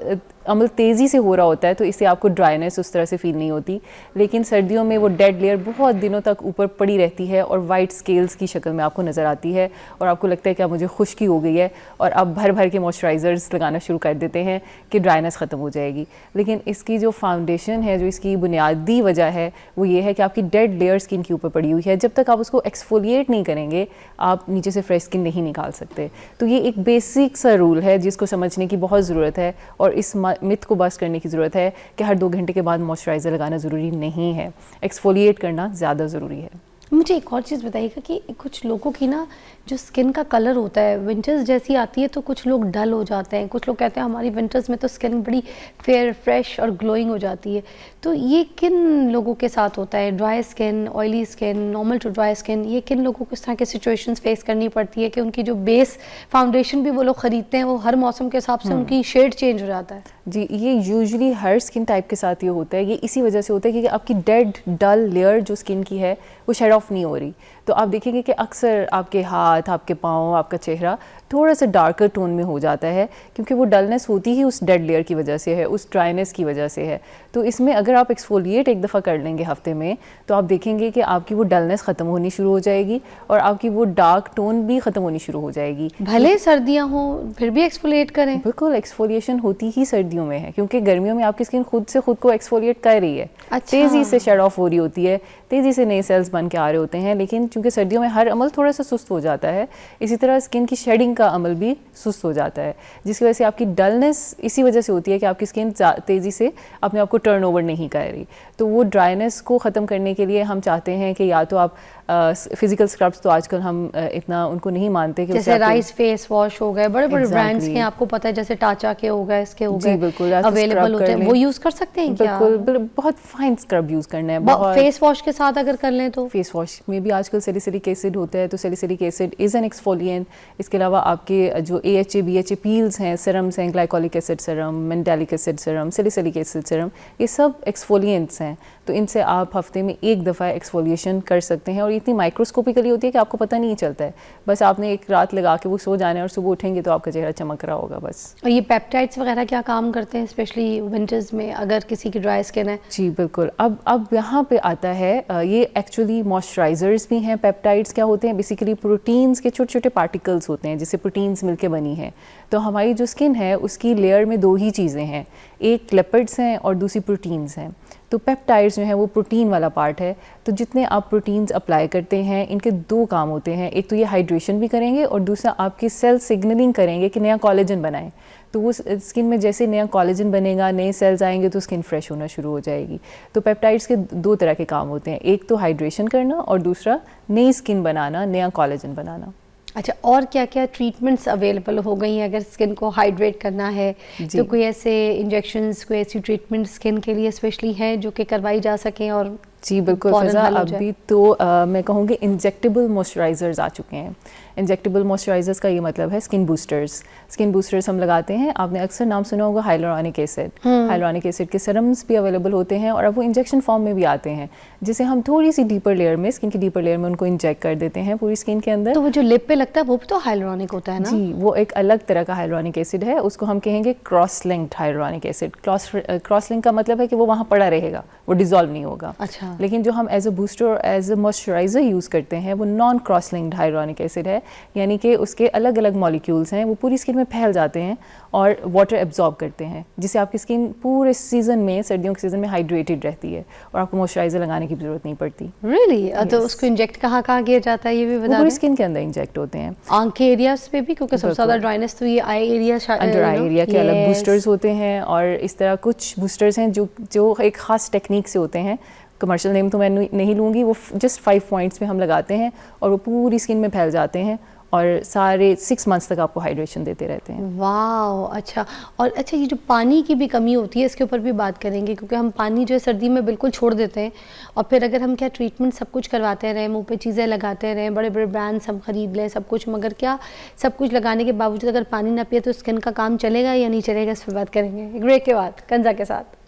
अमल तेज़ी से हो रहा होता है तो इससे आपको ड्राइनेस उस तरह से फील नहीं होती, लेकिन सर्दियों में वो डेड लेयर बहुत दिनों तक ऊपर पड़ी रहती है और वाइट स्केल्स की शक्ल में आपको नज़र आती है, और आपको लगता है कि अब मुझे खुश्की हो गई है, और अब भर भर के मॉइस्चराइज़र्स लगाना शुरू कर देते हैं कि ड्राइनेस ख़त्म हो जाएगी। लेकिन इसकी जो फाउंडेशन है, जो इसकी बुनियादी वजह है, वो ये है कि आपकी डेड लेयर स्किन के ऊपर पड़ी हुई है। जब तक आप उसको एक्सफोलिएट नहीं करेंगे आप नीचे से फ्रेश स्किन नहीं निकाल सकते। तो ये एक बेसिक सा रूल है जिसको समझने की बहुत ज़रूरत है, और इस मिथ को बस करने की ज़रूरत है कि हर 2 घंटे के बाद मॉइस्चराइज़र लगाना ज़रूरी नहीं है, एक्सफोलिएट करना ज़्यादा ज़रूरी है। मुझे एक और चीज़ बताइएगा कि कुछ लोगों की ना जो स्किन का कलर होता है विंटर्स जैसी आती है तो कुछ लोग डल हो जाते हैं, कुछ लोग कहते हैं हमारी विंटर्स में तो स्किन बड़ी फेयर फ्रेश और ग्लोइंग हो जाती है। तो ये किन लोगों के साथ होता है? Dry skin, oily skin, normal to dry skin, ये किन लोगों को इस तरह की सिचुएशंस फेस करनी पड़ती है कि उनकी जो बेस फाउंडेशन भी वो लोग ख़रीदते हैं वो हर मौसम के हिसाब से उनकी शेड चेंज हो जाता है? जी, ये यूजुअली हर स्किन टाइप के साथ ये होता है। ये इसी वजह से होता है कि आपकी डेड डल लेयर जो स्किन की है वो शेड ऑफ नहीं हो रही। तो आप देखेंगे कि अक्सर आपके हाथ, आपके पाँव, आपका चेहरा थोड़ा सा डार्कर टोन में हो जाता है, क्योंकि वो डलनेस होती ही उस डेड लेयर की वजह से है, उस ड्राइनेस की वजह से है। तो इसमें अगर आप एक्सफोलिएट एक दफ़ा कर लेंगे हफ्ते में, तो आप देखेंगे कि आपकी वो डलनेस ख़त्म होनी शुरू हो जाएगी और आपकी वो डार्क टोन भी ख़त्म होनी शुरू हो जाएगी। भले सर्दियाँ हों फिर भी एक्सफोलिएट करें? बिल्कुल, एक्सफोलिएशन होती ही सर्दियों में है, क्योंकि गर्मियों में आपकी स्किन खुद से खुद को एक्सफोलिएट कर रही है। अच्छा। तेज़ी से शेड ऑफ हो रही होती है, तेज़ी से नए सेल्स बन के आ रहे होते हैं, लेकिन चूंकि सर्दियों में हर अमल थोड़ा सा सुस्त हो जाता है, इसी तरह स्किन की शेडिंग का अमल भी सुस्त हो जाता है, जिसकी वजह से आपकी डलनेस इसी वजह से होती है कि आपकी स्किन तेज़ी से अपने आप को टर्नओवर नहीं कर रही। तो वो ड्राइनेस को ख़त्म करने के लिए हम चाहते हैं कि या तो आप फिजिकल स्क्रब्स तो आजकल हम इतना उनको नहीं मानते कि जैसे राइस फेस वॉश हो गए, बड़े बड़े ब्रांड्स के आपको पता है, जैसे टाचा के हो गए, इसके हो गए, बिल्कुल अवेलेबल होते हैं, वो यूज़ कर सकते हैं क्या? बिल्कुल, बहुत फाइन स्क्रब यूज़ करना है। बहुत फेस वॉश के साथ अगर कर लें तो? फेस वॉश में भी आजकल सैलिसिलिक एसिड होता है, तो salicylic acid is an exfoliant. इसके अलावा आपके जो AHA BHA पील्स हैं, सीरम्स हैं, glycolic acid serum, mandelic acid serum, salicylic acid serum, ये सब एक्सफोलिएंट्स हैं। तो इनसे आप हफ्ते में एक दफ़ा एक्सफोलिएशन कर सकते हैं, और इतनी माइक्रोस्कोपिकली होती है कि आपको पता नहीं चलता है। बस आपने एक रात लगा के वो सो जाना है और सुबह उठेंगे तो आपका चेहरा चमक रहा होगा बस। और ये पेप्टाइड्स वगैरह क्या काम करते हैं स्पेशली विंटर्स में अगर किसी की ड्राई स्किन है? जी बिल्कुल, अब यहाँ पे आता है ये एक्चुअली मॉइस्चराइजर्स भी हैं। पेप्टाइड्स क्या होते हैं? बेसिकली प्रोटीन्स के छोटे छोटे पार्टिकल्स होते हैं जिससे प्रोटीन्स मिलके बनी है। तो हमारी जो स्किन है उसकी लेयर में दो ही चीज़ें हैं, एक लिपिड्स हैं और दूसरी प्रोटीन्स हैं। तो पेप्टाइड्स जो है वो प्रोटीन वाला पार्ट है। तो जितने आप प्रोटीन्स अप्लाई करते हैं, इनके दो काम होते हैं, एक तो ये हाइड्रेशन भी करेंगे और दूसरा आपकी सेल सिग्नलिंग करेंगे कि नया कोलेजन बनाएं। तो वो स्किन में जैसे नया कोलेजन बनेगा, नए सेल्स आएंगे तो स्किन फ्रेश होना शुरू हो जाएगी। तो पेप्टाइड्स के दो तरह के काम होते हैं, एक तो हाइड्रेशन करना और दूसरा नई स्किन बनाना, नया कोलेजन बनाना। अच्छा, और क्या क्या ट्रीटमेंट्स अवेलेबल हो गई हैं अगर स्किन को हाइड्रेट करना है? तो कोई ऐसे इंजेक्शंस, कोई ऐसी ट्रीटमेंट स्किन के लिए स्पेशली हैं जो कि करवाई जा सकें? और जी बिल्कुल फ़िज़ा, अभी तो मैं कहूँगी इंजेक्टेबल मॉइस्चराइज़र्स आ चुके हैं। इंजेक्टेबल मॉइस्चराइज़र्स का ये मतलब है स्किन बूस्टर्स। स्किन बूस्टर्स हम लगाते हैं, आपने अक्सर नाम सुना होगा हाइलुरोनिक एसिड। हाइलुरोनिक एसिड के सीरम्स भी अवेलेबल होते हैं और अब वो इंजेक्शन फॉर्म में भी आते हैं, जिसे हम थोड़ी सी डीपर लेयर में, स्किन की डीपर लेयर में उनको इंजेक्ट कर देते हैं पूरी स्किन के अंदर। तो वो जो लिप पे लगता है वो भी तो हाइलुरोनिक होता है ना? जी, वो एक अलग तरह का हाइलुरोनिक एसिड है, उसको हम कहेंगे cross linked hyaluronic acid. Cross link का मतलब है कि वो वहाँ पड़ा रहेगा, वो डिजॉल्व नहीं होगा। अच्छा। लेकिन जो हम एज अ बूस्टर और एज अ मॉइस्चराइज़र यूज़ करते हैं वो non cross linked hyaluronic acid है, यानी कि उसके अलग अलग मॉलिक्यूल्स हैं, वो पूरी स्किन में फैल जाते हैं और वाटर एब्जॉर्ब करते हैं, जिससे आपकी स्किन पूरे सीज़न में, सर्दियों के सीज़न में हाइड्रेटेड रहती है और आपको मॉइस्चराइज़र लगाने की ज़रूरत नहीं पड़ती। रियली? तो उसको इंजेक्ट कहाँ कहाँ किया जाता है ये भी बता पूरी स्किन के अंदर इंजेक्ट होते हैं, आंख के एरियाज पे भी, क्योंकि सबसे ज़्यादा ड्राइनेस तो ये eye area, under eye area के अलग बूस्टर्स होते हैं, और इस तरह कुछ बूस्टर्स हैं जो एक ख़ास टेक्निक से होते हैं। कमर्शियल नेम तो मैं नहीं लूँगी, वो जस्ट 5 पॉइंट्स में हम लगाते हैं और वो पूरी स्किन में फैल जाते हैं और सारे 6 मंथ्स तक आपको हाइड्रेशन देते रहते हैं। वाह, अच्छा। और अच्छा, ये जो पानी की भी कमी होती है इसके ऊपर भी बात करेंगे, क्योंकि हम पानी जो है सर्दी में बिल्कुल छोड़ देते हैं और फिर अगर हम क्या ट्रीटमेंट सब कुछ करवाते रहें, मुंह पे चीज़ें लगाते रहें, बड़े बड़े ब्रांड्स हम खरीद लें सब कुछ, मगर क्या सब कुछ लगाने के बावजूद अगर पानी ना पिए तो स्किन का काम चलेगा या नहीं चलेगा, इस पर बात करेंगे एक ब्रेक के बाद कंजा के साथ।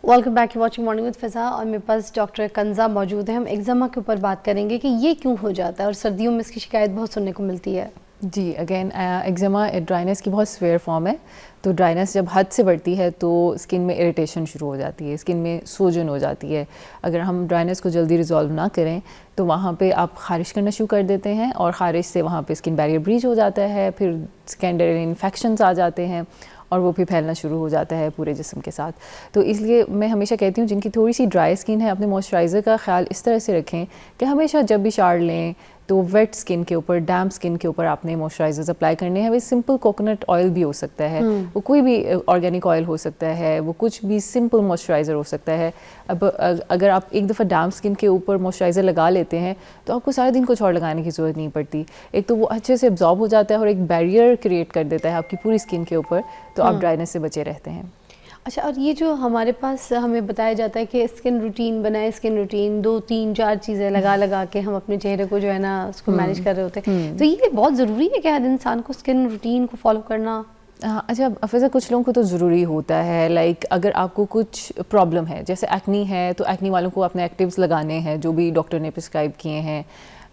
Welcome back, you watching morning with Fiza और मेरे पास डॉक्टर कंजा मौजूद है। हम एक्ज़ामा के ऊपर बात करेंगे कि ये क्यों हो जाता है और सर्दियों में इसकी शिकायत बहुत सुनने को मिलती है। जी, अगेन एक्ज़ामा ड्राइनेस की बहुत सीवियर फॉर्म है। तो ड्राइनेस जब हद से बढ़ती है तो स्किन में इरिटेशन शुरू हो जाती है, स्किन में सूजन हो जाती है। अगर हम ड्राइनेस को जल्दी रिजॉल्व ना करें तो वहाँ पे आप ख़ारिश करना शुरू कर देते हैं और ख़ारिश से वहाँ पे स्किन बैरियर ब्रीच हो जाता है, फिर सेकेंडरी इन्फेक्शंस आ जाते हैं और वो भी फैलना शुरू हो जाता है पूरे जिस्म के साथ। तो इसलिए मैं हमेशा कहती हूँ जिनकी थोड़ी सी ड्राई स्किन है, अपने मॉइस्चराइज़र का ख्याल इस तरह से रखें कि हमेशा जब भी शावर लें तो वेट स्किन के ऊपर, डैम्प स्किन के ऊपर आपने मॉइस्चराइजर्स अप्लाई करने हैं। वो सिंपल कोकोनट ऑयल भी हो सकता है, वो कोई भी ऑर्गेनिक ऑयल हो सकता है, वो कुछ भी सिंपल मॉइस्चराइज़र हो सकता है। अब अगर आप एक दफ़ा डैम्प स्किन के ऊपर मॉइस्चराइज़र लगा लेते हैं तो आपको सारे दिन कुछ और लगाने की ज़रूरत नहीं पड़ती। एक तो वो अच्छे से एब्जॉर्ब हो जाता है और एक बैरियर क्रिएट कर देता है आपकी पूरी स्किन के ऊपर, तो आप ड्राइनेस से बचे रहते हैं। अच्छा, और ये जो हमारे पास हमें बताया जाता है कि स्किन रूटीन बनाए, स्किन रूटीन 2 3 4 चीज़ें लगा के हम अपने चेहरे को जो है ना उसको मैनेज कर रहे होते हैं, तो ये बहुत ज़रूरी है कि हर इंसान को स्किन रूटीन को फॉलो करना? अच्छा, वैसे कुछ लोगों को तो ज़रूरी होता है। लाइक अगर आपको कुछ प्रॉब्लम है, जैसे एक्नी है, तो एक्नी वालों को अपने एक्टिव्स लगाने हैं जो भी डॉक्टर ने प्रिस्क्राइब किए हैं।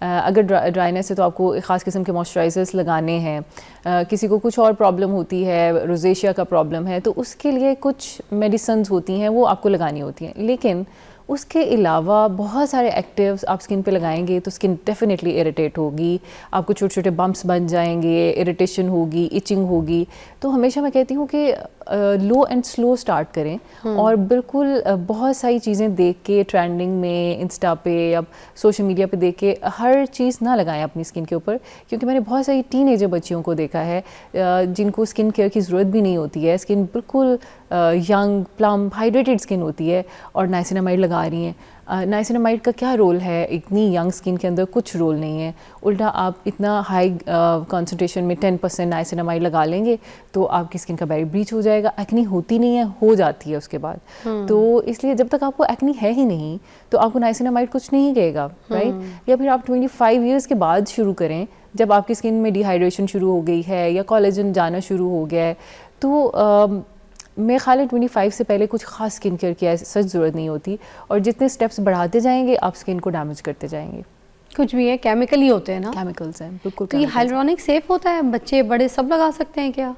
अगर ड्राइनेस है तो आपको एक ख़ास किस्म के मॉइस्चराइजर्स लगाने हैं। किसी को कुछ और प्रॉब्लम होती है, रोजेशिया का प्रॉब्लम है, तो उसके लिए कुछ मेडिसिन्स होती हैं वो आपको लगानी होती हैं। लेकिन उसके अलावा बहुत सारे एक्टिव्स आप स्किन पे लगाएंगे तो स्किन डेफिनेटली इरिटेट होगी, आपको छोटे छोटे बम्प्स बन जाएंगे, इरिटेशन होगी, इचिंग होगी। तो हमेशा मैं कहती हूँ कि लो एंड स्लो स्टार्ट करें और बिल्कुल बहुत सारी चीज़ें देख के ट्रेंडिंग में इंस्टा पे या सोशल मीडिया पे देख के हर चीज़ ना लगाएं अपनी स्किन के ऊपर, क्योंकि मैंने बहुत सारी टीनेजर बच्चियों को देखा है जिनको स्किन केयर की ज़रूरत भी नहीं होती है, स्किन बिल्कुल यंग प्लम हाइड्रेटेड स्किन होती है और नाइसिनामाइड लगा रही हैं। नाइसिनामाइड का क्या रोल है इतनी यंग स्किन के अंदर? कुछ रोल नहीं है। उल्टा आप इतना हाई कंसंट्रेशन में 10% नाइसिनामाइड लगा लेंगे तो आपकी स्किन का बैरियर ब्रीच हो जाएगा। एक्नी होती नहीं है, हो जाती है उसके बाद। तो इसलिए जब तक आपको एक्नी है ही नहीं तो आपको नाइसिनामाइड कुछ नहीं कहेगा, राइट? या फिर आप 25 ईयर्स के बाद शुरू करें, जब आपकी स्किन में डिहाइड्रेशन शुरू हो गई है या कोलेजन जाना शुरू हो गया है, तो मैं ख्याल है 25 से पहले कुछ खास स्किन केयर की सच ज़रूरत नहीं होती। और जितने स्टेप्स बढ़ाते जाएंगे आप स्किन को डैमेज करते जाएंगे। कुछ भी है, केमिकल ही होते हैं ना? केमिकल्स हैं, बिल्कुल। तो ये हाइलुरोनिक सेफ होता है? बच्चे बड़े सब लगा सकते हैं क्या?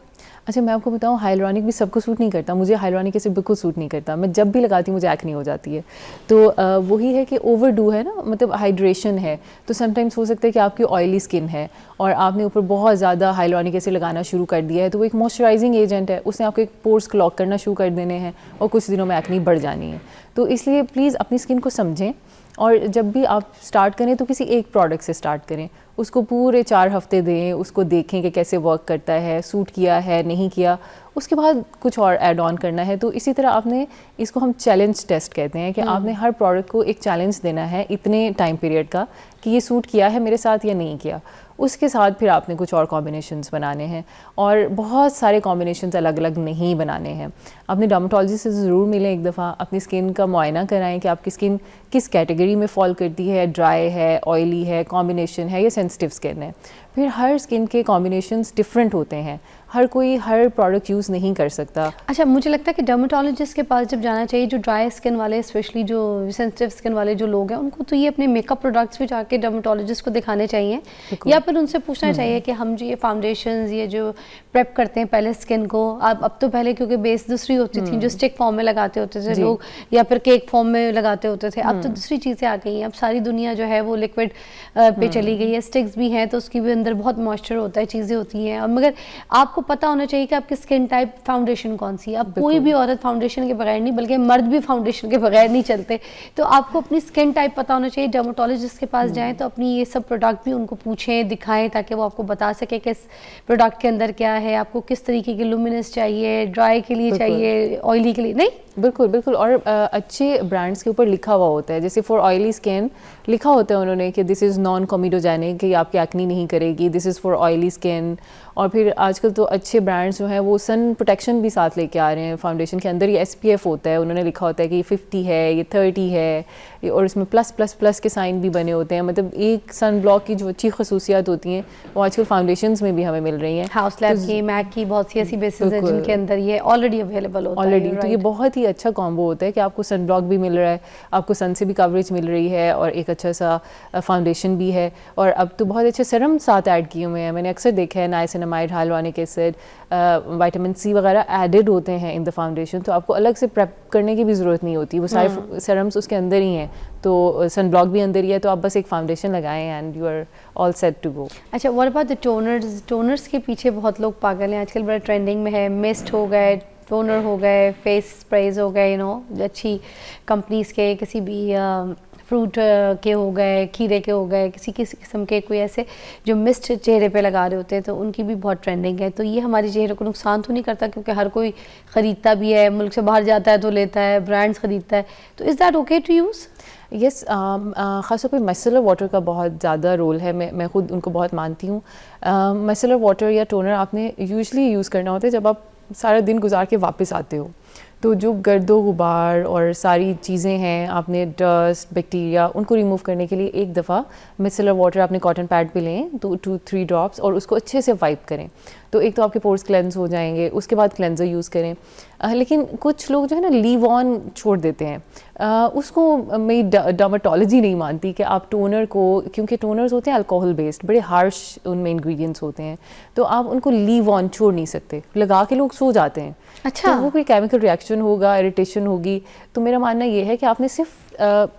अच्छा, मैं आपको बताऊं, हाइलुरोनिक भी सबको सूट नहीं करता। मुझे हाइलुरोनिक एसिड बिल्कुल सूट नहीं करता। मैं जब भी लगाती हूँ मुझे एक्ने हो जाती है। तो वही है कि ओवरडू है ना, मतलब हाइड्रेशन है, तो समटाइम्स हो सकता है कि आपकी ऑयली स्किन है और आपने ऊपर बहुत ज़्यादा हाइलुरोनिक एसिड लगाना शुरू कर दिया है, तो वो एक मॉइस्चराइजिंग एजेंट है, उसने आपके पोर्स क्लॉग करना शुरू कर देने हैं और कुछ दिनों में एक्ने बढ़ जानी है। तो इसलिए प्लीज़ अपनी स्किन को समझें और जब भी आप स्टार्ट करें तो किसी एक प्रोडक्ट से स्टार्ट करें, उसको पूरे 4 हफ्ते दें, उसको देखें कि कैसे वर्क करता है, सूट किया है नहीं किया, उसके बाद कुछ और ऐड ऑन करना है। तो इसी तरह आपने, इसको हम चैलेंज टेस्ट कहते हैं कि आपने हर प्रोडक्ट को एक चैलेंज देना है इतने टाइम पीरियड का कि ये सूट किया है मेरे साथ या नहीं किया। उसके साथ फिर आपने कुछ और कॉम्बिनेशंस बनाने हैं और बहुत सारे कॉम्बिनेशंस अलग अलग नहीं बनाने हैं। अपने डर्मेटोलॉजिस्ट से ज़रूर मिलें एक दफ़ा, अपनी स्किन का मुआयना कराएं कि आपकी स्किन किस कैटेगरी में फॉल करती है, ड्राई है, ऑयली है, कॉम्बिनेशन है या सेंसिटिव स्किन है। फिर हर स्किन के कॉम्बिनेशंस डिफरेंट होते हैं, हर कोई हर प्रोडक्ट यूज़ नहीं कर सकता। अच्छा, मुझे लगता है कि डर्मेटोलॉजिस्ट के पास जब जाना चाहिए, जो ड्राई स्किन वाले, स्पेशली जो सेंसिटिव स्किन वाले जो लोग हैं, उनको तो ये अपने मेकअप प्रोडक्ट्स भी जाके डर्मेटोलॉजिस्ट को दिखाने चाहिए, या फिर उनसे पूछना चाहिए कि हम जो ये फाउंडेशंस, ये जो प्रेप करते हैं पहले स्किन को, अब तो पहले क्योंकि बेस दूसरी होती थी जो स्टिक फॉर्म में लगाते होते थे लोग, या फिर केक फॉर्म में लगाते होते थे, अब तो दूसरी चीज़ें आ गई हैं। अब सारी दुनिया जो है वो लिक्विड पे चली गई है, स्टिक्स भी हैं तो उसकी भी अंदर बहुत मॉइस्चर होता है, चीज़ें होती हैं। और मगर आपको पता होना चाहिए कि आपकी स्किन टाइप फाउंडेशन कौन सी है। अब कोई भी औरत फाउंडेशन के बगैर नहीं, बल्कि मर्द भी फाउंडेशन के बगैर नहीं चलते। तो आपको अपनी स्किन टाइप पता होना चाहिए। डर्मेटोलॉजिस्ट के पास जाएं तो अपनी ये सब प्रोडक्ट भी उनको पूछें, दिखाएं, ताकि वो आपको बता सके कि इस प्रोडक्ट के अंदर क्या है, आपको किस तरीके की लुमिनस चाहिए, ड्राई के लिए चाहिए, ऑयली के लिए नहीं। बिल्कुल बिल्कुल। और अच्छे ब्रांड्स के ऊपर लिखा हुआ होता है, जैसे फॉर ऑयली स्किन लिखा होता है उन्होंने कि दिस इज़ नॉन कॉमिडोजेनिक, कि आपकी एक्नी नहीं करेगी, this is for oily skin. और फिर आजकल तो अच्छे ब्रांड्स जो हैं वो सन प्रोटेक्शन भी साथ लेके आ रहे हैं। फाउंडेशन के अंदर ये SPF होता है, उन्होंने लिखा होता है कि ये 50 है, ये 30 है, और इसमें +++ के साइन भी बने होते हैं। मतलब एक सन ब्लॉक की जो अच्छी खसूसियात होती हैं वो आजकल फाउंडेशंस में भी हमें मिल रही हैं। हाउस लैब की, मैक की बहुत सी ऐसी बेसिस है जिनके अंदर ये ऑलरेडी अवेलेबल होता है ऑलरेडी। तो ये बहुत ही अच्छा कॉम्बो होता है कि आपको सन ब्लॉक भी मिल रहा है, आपको सन से भी कवरेज मिल रही है और एक अच्छा सा फाउंडेशन भी है। और अब तो बहुत अच्छे सीरम साथ ऐड किए हुए हैं, मैंने अक्सर देखा है, niacinamide, hyaluronic acid, vitamin C वगैरह एडेड होते हैं इन द फाउंडेशन। तो आपको अलग से प्रेप करने की भी ज़रूरत नहीं होती, वो सारे सीरम्स उसके अंदर ही हैं। तो सन ब्लॉक भी अंदर ही है, तो आप बस एक फाउंडेशन लगाएं and you are all set to go. अच्छा, what about the toners? Toners के पीछे बहुत लोग पागल हैं आजकल, बड़ा ट्रेंडिंग में है। मिस्ट हो गए, टोनर हो गए, फेस स्प्रेज हो गए, अच्छी कंपनीज के, किसी भी फ्रूट के हो गए, खीरे के हो गए, किसी किसी किस्म के कोई ऐसे जो मिस्ट चेहरे पे लगा रहे होते हैं, तो उनकी भी बहुत ट्रेंडिंग है। तो ये हमारे चेहरे को नुकसान तो नहीं करता, क्योंकि हर कोई ख़रीदता भी है, मुल्क से बाहर जाता है तो लेता है, ब्रांड्स ख़रीदता है। तो is that okay to use? Yes, ख़ासतौर पे मिसेलर वाटर का बहुत ज़्यादा रोल है। मैं खुद उनको बहुत मानती हूँ। मिसेलर वाटर या टोनर आपने यूजुअली यूज़ करना होता है जब आप सारा दिन गुजार के वापस आते हो, तो जो गर्दो गुबार और सारी चीज़ें हैं, आपने डस्ट, बैक्टीरिया, उनको रिमूव करने के लिए एक दफ़ा मिसेलर वाटर आपने कॉटन पैड पे लें, 2-3 ड्रॉप्स, और उसको अच्छे से वाइप करें। तो एक तो आपके पोर्स क्लेंस हो जाएंगे, उसके बाद क्लेंजर यूज़ करें। लेकिन कुछ लोग जो है ना लीव ऑन छोड़ देते हैं, उसको मेरी डर्मेटोलॉजी नहीं मानती कि आप टोनर को, क्योंकि टोनर्स होते हैं अल्कोहल बेस्ड, बड़े हार्श उनमें इंग्रेडिएंट्स होते हैं, तो आप उनको लीव ऑन छोड़ नहीं सकते। लगा के लोग सो जाते हैं, अच्छा, तो वो कोई केमिकल रिएक्शन होगा, इरिटेशन होगी। तो मेरा मानना ये है कि आपने सिर्फ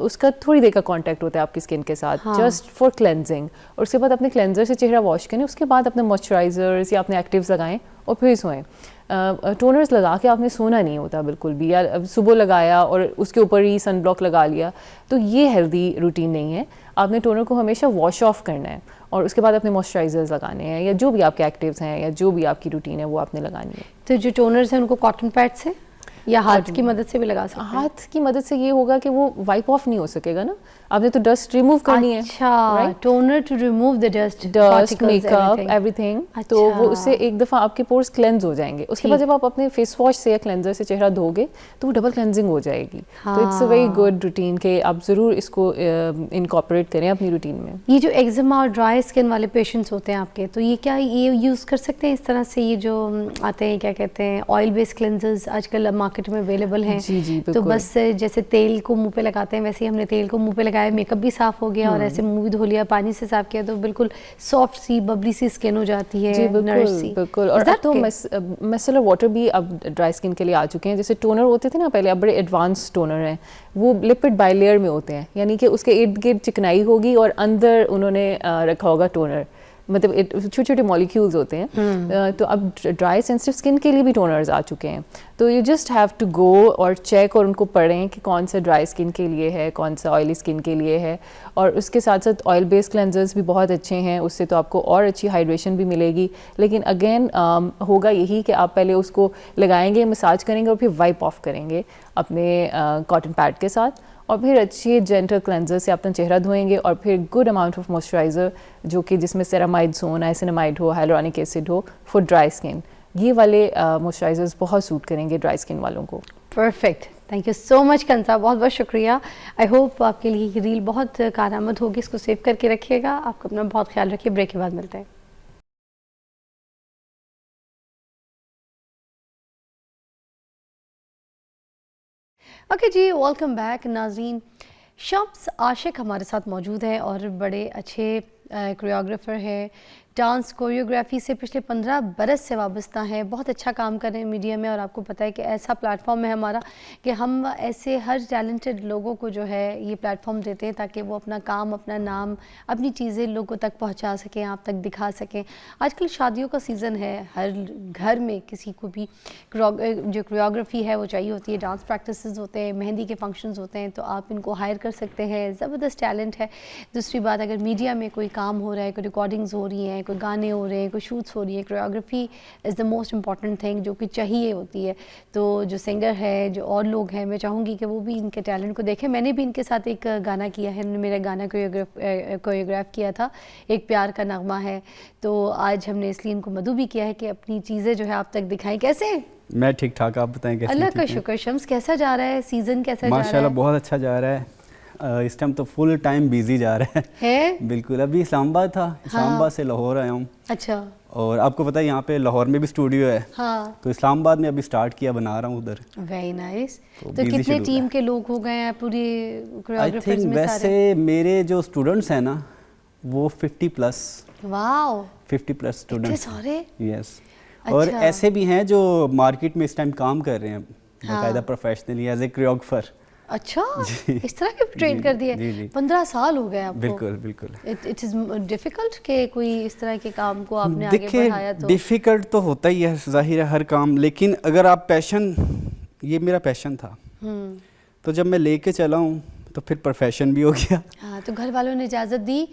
उसका थोड़ी देर का कांटेक्ट होता है आपकी स्किन के साथ, जस्ट फॉर क्लेंजिंग, और उसके बाद अपने क्लेंजर से चेहरा वॉश करें, उसके बाद अपने मॉइस्चराइजर्स या अपने एक्टिव्स लगाएं और फिर सोएं। टोनर्स लगा के आपने सोना नहीं होता बिल्कुल भी, या सुबह लगाया और उसके ऊपर ही सन ब्लॉक लगा लिया, तो ये हेल्दी रूटीन नहीं है। आपने टोनर को हमेशा वॉश ऑफ करना है और उसके बाद अपने मॉइस्चराइजर्स लगाने हैं, या जो भी आपके एक्टिव्स हैं या जो भी आपकी रूटीन है वो आपने लगानी है। तो जो टोनर्स हैं उनको कॉटन पैड से या हाथ की मदद से भी लगा सकते हैं? हाथ की मदद से ये होगा कि वो वाइप ऑफ नहीं हो सकेगा ना, आपने तो डस्ट रिमूव करनी है। अच्छा, toner to remove the dust, makeup, everything. तो वो उससे एक दफ़ा आपके पोर्स क्लेंज हो जाएंगे। उसके बाद जब आप अपने फेस वॉश से या क्लेंजर से चेहरा धोगे तो वो डबल क्लेंजिंग हो जाएगी। तो it's a very good routine के आप ज़रूर इसको इनकॉर्पोरेट करें अपनी रूटीन में। ये जो एक्जिमा और ड्राई स्किन वाले पेशेंट्स होते हैं आपके, तो ये क्या ये यूज़ कर सकते हैं इस तरह से? ये जो आते हैं, क्या कहते हैं, ऑयल बेस्ड क्लेंजर्स आजकल मार्केट में अवेलेबल हैं। जी, तो बस जैसे तेल को मुंह पे लगाते हैं वैसे ही हमने तेल को मुंह पे लगाया, मेकअप भी साफ हो गया और ऐसे मुंह भी धो लिया, पानी से साफ किया, तो बिल्कुल सॉफ्ट सी बबली सी स्किन हो जाती है। जी बिल्कुल। और अब तो मिसेलर वाटर भी अब ड्राई स्किन के लिए आ चुके हैं। जैसे टोनर होते थे ना पहले, अब बड़े एडवांस टोनर हैं, वो लिपिड बाइलेयर में होते हैं, यानी कि उसके इर्द गिर्द चिकनाई होगी और अंदर उन्होंने रखा होगा टोनर, मतलब छोटे छोटे मॉलिक्यूल्स होते हैं। तो अब ड्राई सेंसिटिव स्किन के लिए भी टोनर्स आ चुके हैं। तो you just have to go और चेक और उनको पढ़ें कि कौन सा ड्राई स्किन के लिए है, कौन सा ऑयली स्किन के लिए है। और उसके साथ साथ ऑयल बेस्ड क्लेंजर्स भी बहुत अच्छे हैं, उससे तो आपको और अच्छी हाइड्रेशन भी मिलेगी। लेकिन अगेन होगा यही कि आप पहले उसको लगाएंगे, मसाज करेंगे और फिर वाइप ऑफ करेंगे अपने कॉटन पैड के साथ, और फिर अच्छे जेंटल क्लेंजर से अपना चेहरा धोएंगे, और फिर गुड अमाउंट ऑफ मॉइस्चराइज़र जो कि जिसमें सेरामाइड्स हो, नाइसिनामाइड हो, हाइलोरॉनिक एसिड हो फॉर ड्राई स्किन। ये वाले मॉइस्चराइजर्स बहुत सूट करेंगे ड्राई स्किन वालों को। Perfect, thank you so much Kansa, बहुत बहुत शुक्रिया। आई होप आपके लिए ये रील बहुत कारआमद होगी, इसको सेव करके रखिएगा। आपको अपना बहुत ख्याल रखिए। ब्रेक के बाद मिलते हैं। ओके जी, वेलकम बैक नाज़रीन। शम्स आशिक हमारे साथ मौजूद हैं और बड़े अच्छे कोरियोग्राफर हैं, डांस कोरियोग्राफी से पिछले 15 बरस से वाबस्ता हैं, बहुत अच्छा काम कर रहे हैं मीडिया में। और आपको पता है कि ऐसा प्लेटफॉर्म है हमारा कि हम ऐसे हर टैलेंटेड लोगों को जो है ये प्लेटफॉर्म देते हैं ताकि वो अपना काम, अपना नाम, अपनी चीज़ें लोगों तक पहुंचा सकें, आप तक दिखा सकें। आजकल शादियों का सीज़न है, हर घर में किसी को भी जो कोरियोग्राफी है वो चाहिए होती है, डांस प्रैक्टिसेस होते हैं, मेहंदी के फंक्शंस होते हैं, तो आप इनको हायर कर सकते हैं। ज़बरदस्त टैलेंट है। दूसरी बात, अगर मीडिया में कोई काम हो रहा है, कोई रिकॉर्डिंग्स हो रही हैं, कोई गाने हो रहे हैं, कोई शूट्स हो रही हैं, choreography is the most important thing जो कि चाहिए होती है। तो जो सिंगर है, जो और लोग हैं, मैं चाहूँगी कि वो भी इनके टैलेंट को देखें। मैंने भी इनके साथ एक गाना किया है, मेरा गाना कोरियोग्राफ किया था, एक प्यार का नगमा है। तो आज हमने इसलिए इनको मधु भी किया है कि अपनी चीज़ें जो है आप तक दिखाएं। कैसे? मैं ठीक ठाक, आप बताएं कैसे? अल्लाह का शुक्र। शम्स कैसा जा रहा है, सीज़न कैसा जा रहा है? माशाल्लाह बहुत अच्छा जा रहा है। इस टाइम तो फुल टाइम बिजी जा रहा है। बिल्कुल। अभी इस्लामाबाद था, इस्लामाबाद से लाहौर आया हूँ। अच्छा। और आपको पता है यहाँ पे लाहौर में भी स्टूडियो है। हाँ। तो इस्लामाबाद में अभी स्टार्ट किया, बना रहा हूँ उधर। Very nice. तो कितने टीम के लोग हो गए हैं पूरी कोरियोग्राफर्स में? वैसे मेरे जो स्टूडेंट्स हैं ना वो 50+। वाओ, 50+ स्टूडेंट्स सारे। यस। और ऐसे भी हैं जो मार्केट में इस टाइम काम कर रहे हैं बाकायदा प्रोफेशनली एज ए कोरियोग्राफर। अच्छा, इस तरह के ट्रेन कर दिए। 15 साल हो गए आपको? बिल्कुल बिल्कुल। इट इज डिफिकल्ट कि कोई इस तरह के काम को आपने आगे बढ़ाया तो? डिफिकल्ट तो होता ही है, जाहिर है हर काम, लेकिन अगर आप पैशन, ये मेरा पैशन था, तो जब मैं लेके चला हूँ तो फिर प्रोफेशन भी हो गया। हाँ, तो घर वालों ने इजाज़त दी?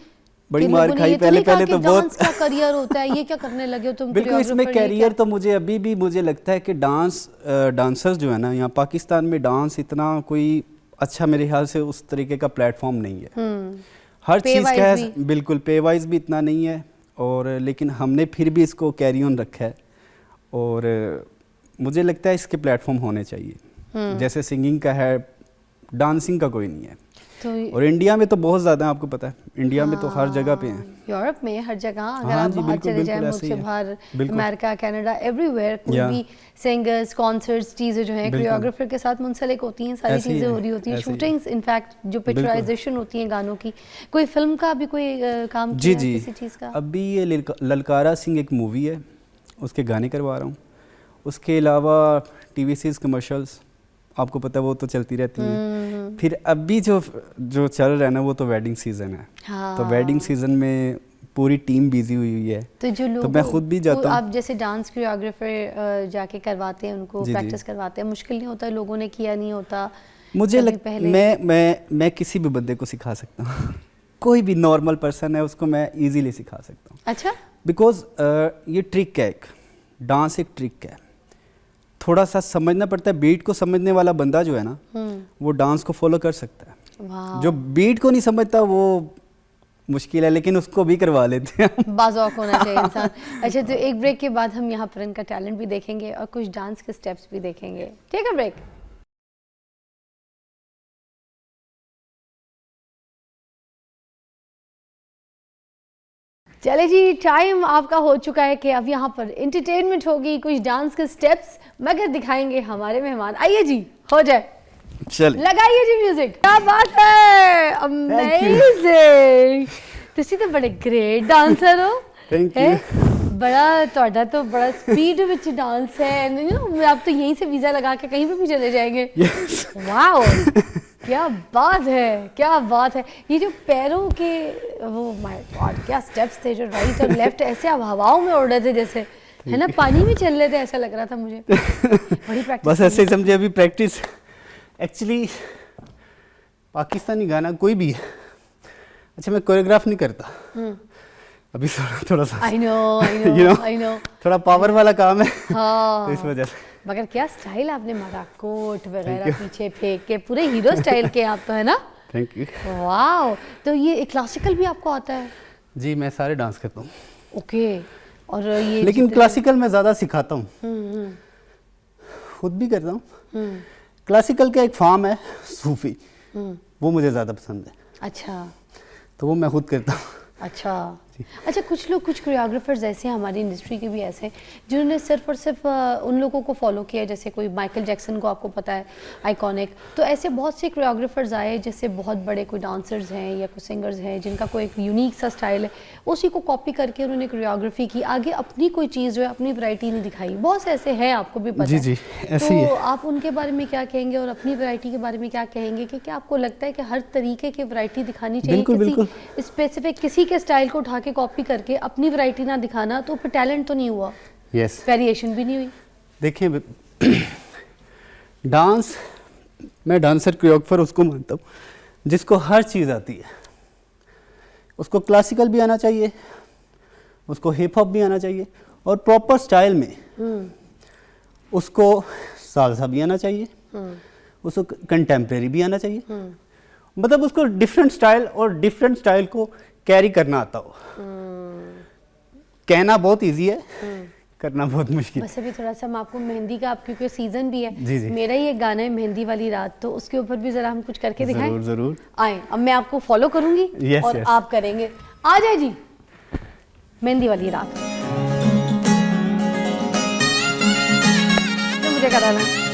बड़ी कि मार लोगों ने खाई ये तो पहले नहीं कहा पहले कि तो बहुत डांस का करियर होता है, ये क्या करने लगे हो तुम? बिल्कुल, इसमें choreographer, ये करियर क्या? तो मुझे अभी भी मुझे लगता है कि डांसर्स जो है ना यहाँ पाकिस्तान में, डांस इतना कोई अच्छा मेरे ख्याल से उस तरीके का प्लेटफॉर्म नहीं है। हर Pay चीज़ wise का भी? है, बिल्कुल पे वाइज भी इतना नहीं है, और लेकिन हमने फिर भी इसको कैरी ऑन रखा है, और मुझे लगता है इसके प्लेटफॉर्म होने चाहिए। जैसे सिंगिंग का है, डांसिंग का कोई नहीं है। तो और इंडिया में तो बहुत ज़्यादा है, आपको पता है, इंडिया में तो हर जगह पे हैं। यूरोप में हर जगह, अगर हाँ आप जी, बाहर बिल्कुल, चले जाएं, बिल्कुल मुल्क ऐसे से ही है। बाहर, बिल्कुल। अमेरिका, कनाडा, एवरीवेयर, कोई या। भी सिंगर्स, कॉन्सर्ट्स, चीज़ें जो हैं बिल्कुल। कोरियोग्राफर के साथ मुंसलिक होती हैं, सारी ऐसे ही चीज़ें है, हो रही होती हैं, ऐसे ही है। शूटिंग्स, इनफैक्ट जो पिक्चराइजेशन होती हैं गानों की। कोई फिल्म का भी कोई काम जी किया है जी, किसी चीज़ का? अभी ये ललकारा सिंह एक मूवी है, उसके गाने करवा रहा हूँ। उसके अलावा टीवी सीरीज कमर्शियल्स, आपको पता है वो तो चलती रहती हैं। फिर अभी जो चल रहा है ना, वो तो वेडिंग सीज़न है। हाँ। तो वेडिंग सीज़न में पूरी टीम बिजी हुई है, तो जो लोग, तो मैं खुद भी जाता हूँ। आप जैसे डांस कोरियोग्राफर जाके करवाते हैं, उनको जी, जी। प्रैक्टिस करवाते हैं, मुश्किल नहीं होता? लोगों ने किया नहीं होता? मुझे कभी लग पहले? मैं किसी भी बंदे को सिखा सकता हूँ कोई भी नॉर्मल पर्सन है उसको मैं इजीली सिखा सकता हूँ। अच्छा। बिकॉज ये ट्रिक है, एक डांस एक ट्रिक है, थोड़ा सा समझना पड़ता है। बीट को समझने वाला बंदा जो है ना, वो डांस को फॉलो कर सकता है। वाह। जो बीट को नहीं समझता वो मुश्किल है, लेकिन उसको भी करवा लेते हैं। बाज़ौक होना चाहिए इंसान। अच्छा, तो एक ब्रेक के बाद हम यहाँ पर इनका टैलेंट भी देखेंगे और कुछ डांस के स्टेप्स भी देखेंगे। ठीक है, ब्रेक। चले जी, टाइम आपका हो चुका है कि अब यहाँ पर एंटरटेनमेंट होगी, कुछ डांस के स्टेप्स मगर दिखाएंगे हमारे मेहमान। आइए जी, हो जाए, चलिए लगाइए जी म्यूजिक। क्या बात है, अमेजिंग। तुसी तो बड़े ग्रेट डांसर हो। थैंक है? यू। बड़ा तोड़ा तो बड़ा स्पीड विच डांस है, आप तो यहीं से वीजा लगा के कहीं पे भी चले जाएंगे। Yes. वाओ, क्या बात है, क्या बात है। ये जो पैरों के, वो माय गॉड, क्या स्टेप्स थे, जो राइट और लेफ्ट ऐसे अब हवाओं में उड़ रहे थे जैसे, है ना, पानी में चल रहे थे, ऐसा लग रहा था मुझे। बड़ी प्रैक्टिस। बस ऐसे ही समझे, अभी प्रैक्टिस। एक्चुअली पाकिस्तानी गाना कोई भी है, अच्छा मैं कोरियोग्राफ नहीं करता अभी, थोड़ा सा I know you know, I know, थोड़ा पावर वाला काम है। हाँ। तो इस वजह से। मगर क्या स्टाइल आपने मारा, कोट वगैरह पीछे फेंक के, पूरे हीरो स्टाइल के आप तो, है ना। Thank you. वाओ, तो ये क्लासिकल भी आपको आता है? जी, मैं सारे डांस करता हूँ। ओके। और ये लेकिन क्लासिकल मैं ज़्यादा सिखाता हूँ, खुद भी करता हूँ। क्लासिकल का एक फॉर्म है सूफी, वो मुझे ज़्यादा पसंद है। अच्छा तो वो मैं खुद करता हूँ। अच्छा अच्छा, कुछ लोग, कुछ कोरियोग्राफर्स ऐसे हैं हमारी इंडस्ट्री के भी ऐसे हैं जिन्होंने सिर्फ और सिर्फ उन लोगों को फॉलो किया, जैसे कोई माइकल जैक्सन को आपको पता है, आइकॉनिक। तो ऐसे बहुत से कोरियोग्राफर्स आए जैसे बहुत बड़े कोई डांसर्स हैं या कोई सिंगर्स हैं जिनका कोई एक यूनिक सा स्टाइल है, उसी को कॉपी करके उन्होंने कोरियोग्राफी की, आगे अपनी कोई चीज़ जो है, अपनी वैरायटी नहीं दिखाई। बहुत से ऐसे हैं, आपको भी पता जी है। जी, ऐसे तो ही है। आप उनके बारे में क्या कहेंगे और अपनी वैरायटी के बारे में क्या कहेंगे कि क्या आपको लगता है कि हर तरीके की वैरायटी दिखानी चाहिए? बिल्कुल, बिल्कुल। स्पेसिफिक किसी के स्टाइल को उठा के कॉपी करके अपनी वैरायटी ना दिखाना, तो फिर टैलेंट तो नहीं हुआ, यस। वेरिएशन भी नहीं हुई। देखिए डांस, मैं डांसर कोरियोग्राफर उसको मानता हूँ जिसको हर चीज़ आती है। उसको क्लासिकल भी आना चाहिए, उसको हिप हॉप भी आना चाहिए, और प्रॉपर स्टाइल में उसको सालसा भी आना चाहिए, उसको कंटेम्प्रेरी भी आना चाहिए। मतलब उसको डिफरेंट स्टाइल और डिफरेंट स्टाइल को कैरी करना आता हो। कहना बहुत इजी है, करना बहुत मुश्किल। बस अभी थोड़ा सा हम आपको मेहंदी का, क्योंकि सीजन भी है, जी जी। मेरा ही एक गाना है मेहंदी वाली रात, तो उसके ऊपर भी जरा हम कुछ करके दिखाएं। जरूर जरूर। आए, अब मैं आपको फॉलो करूंगी Yes, और yes. आप करेंगे। आ जाए जी, मेहंदी वाली रात। तो मुझे कराना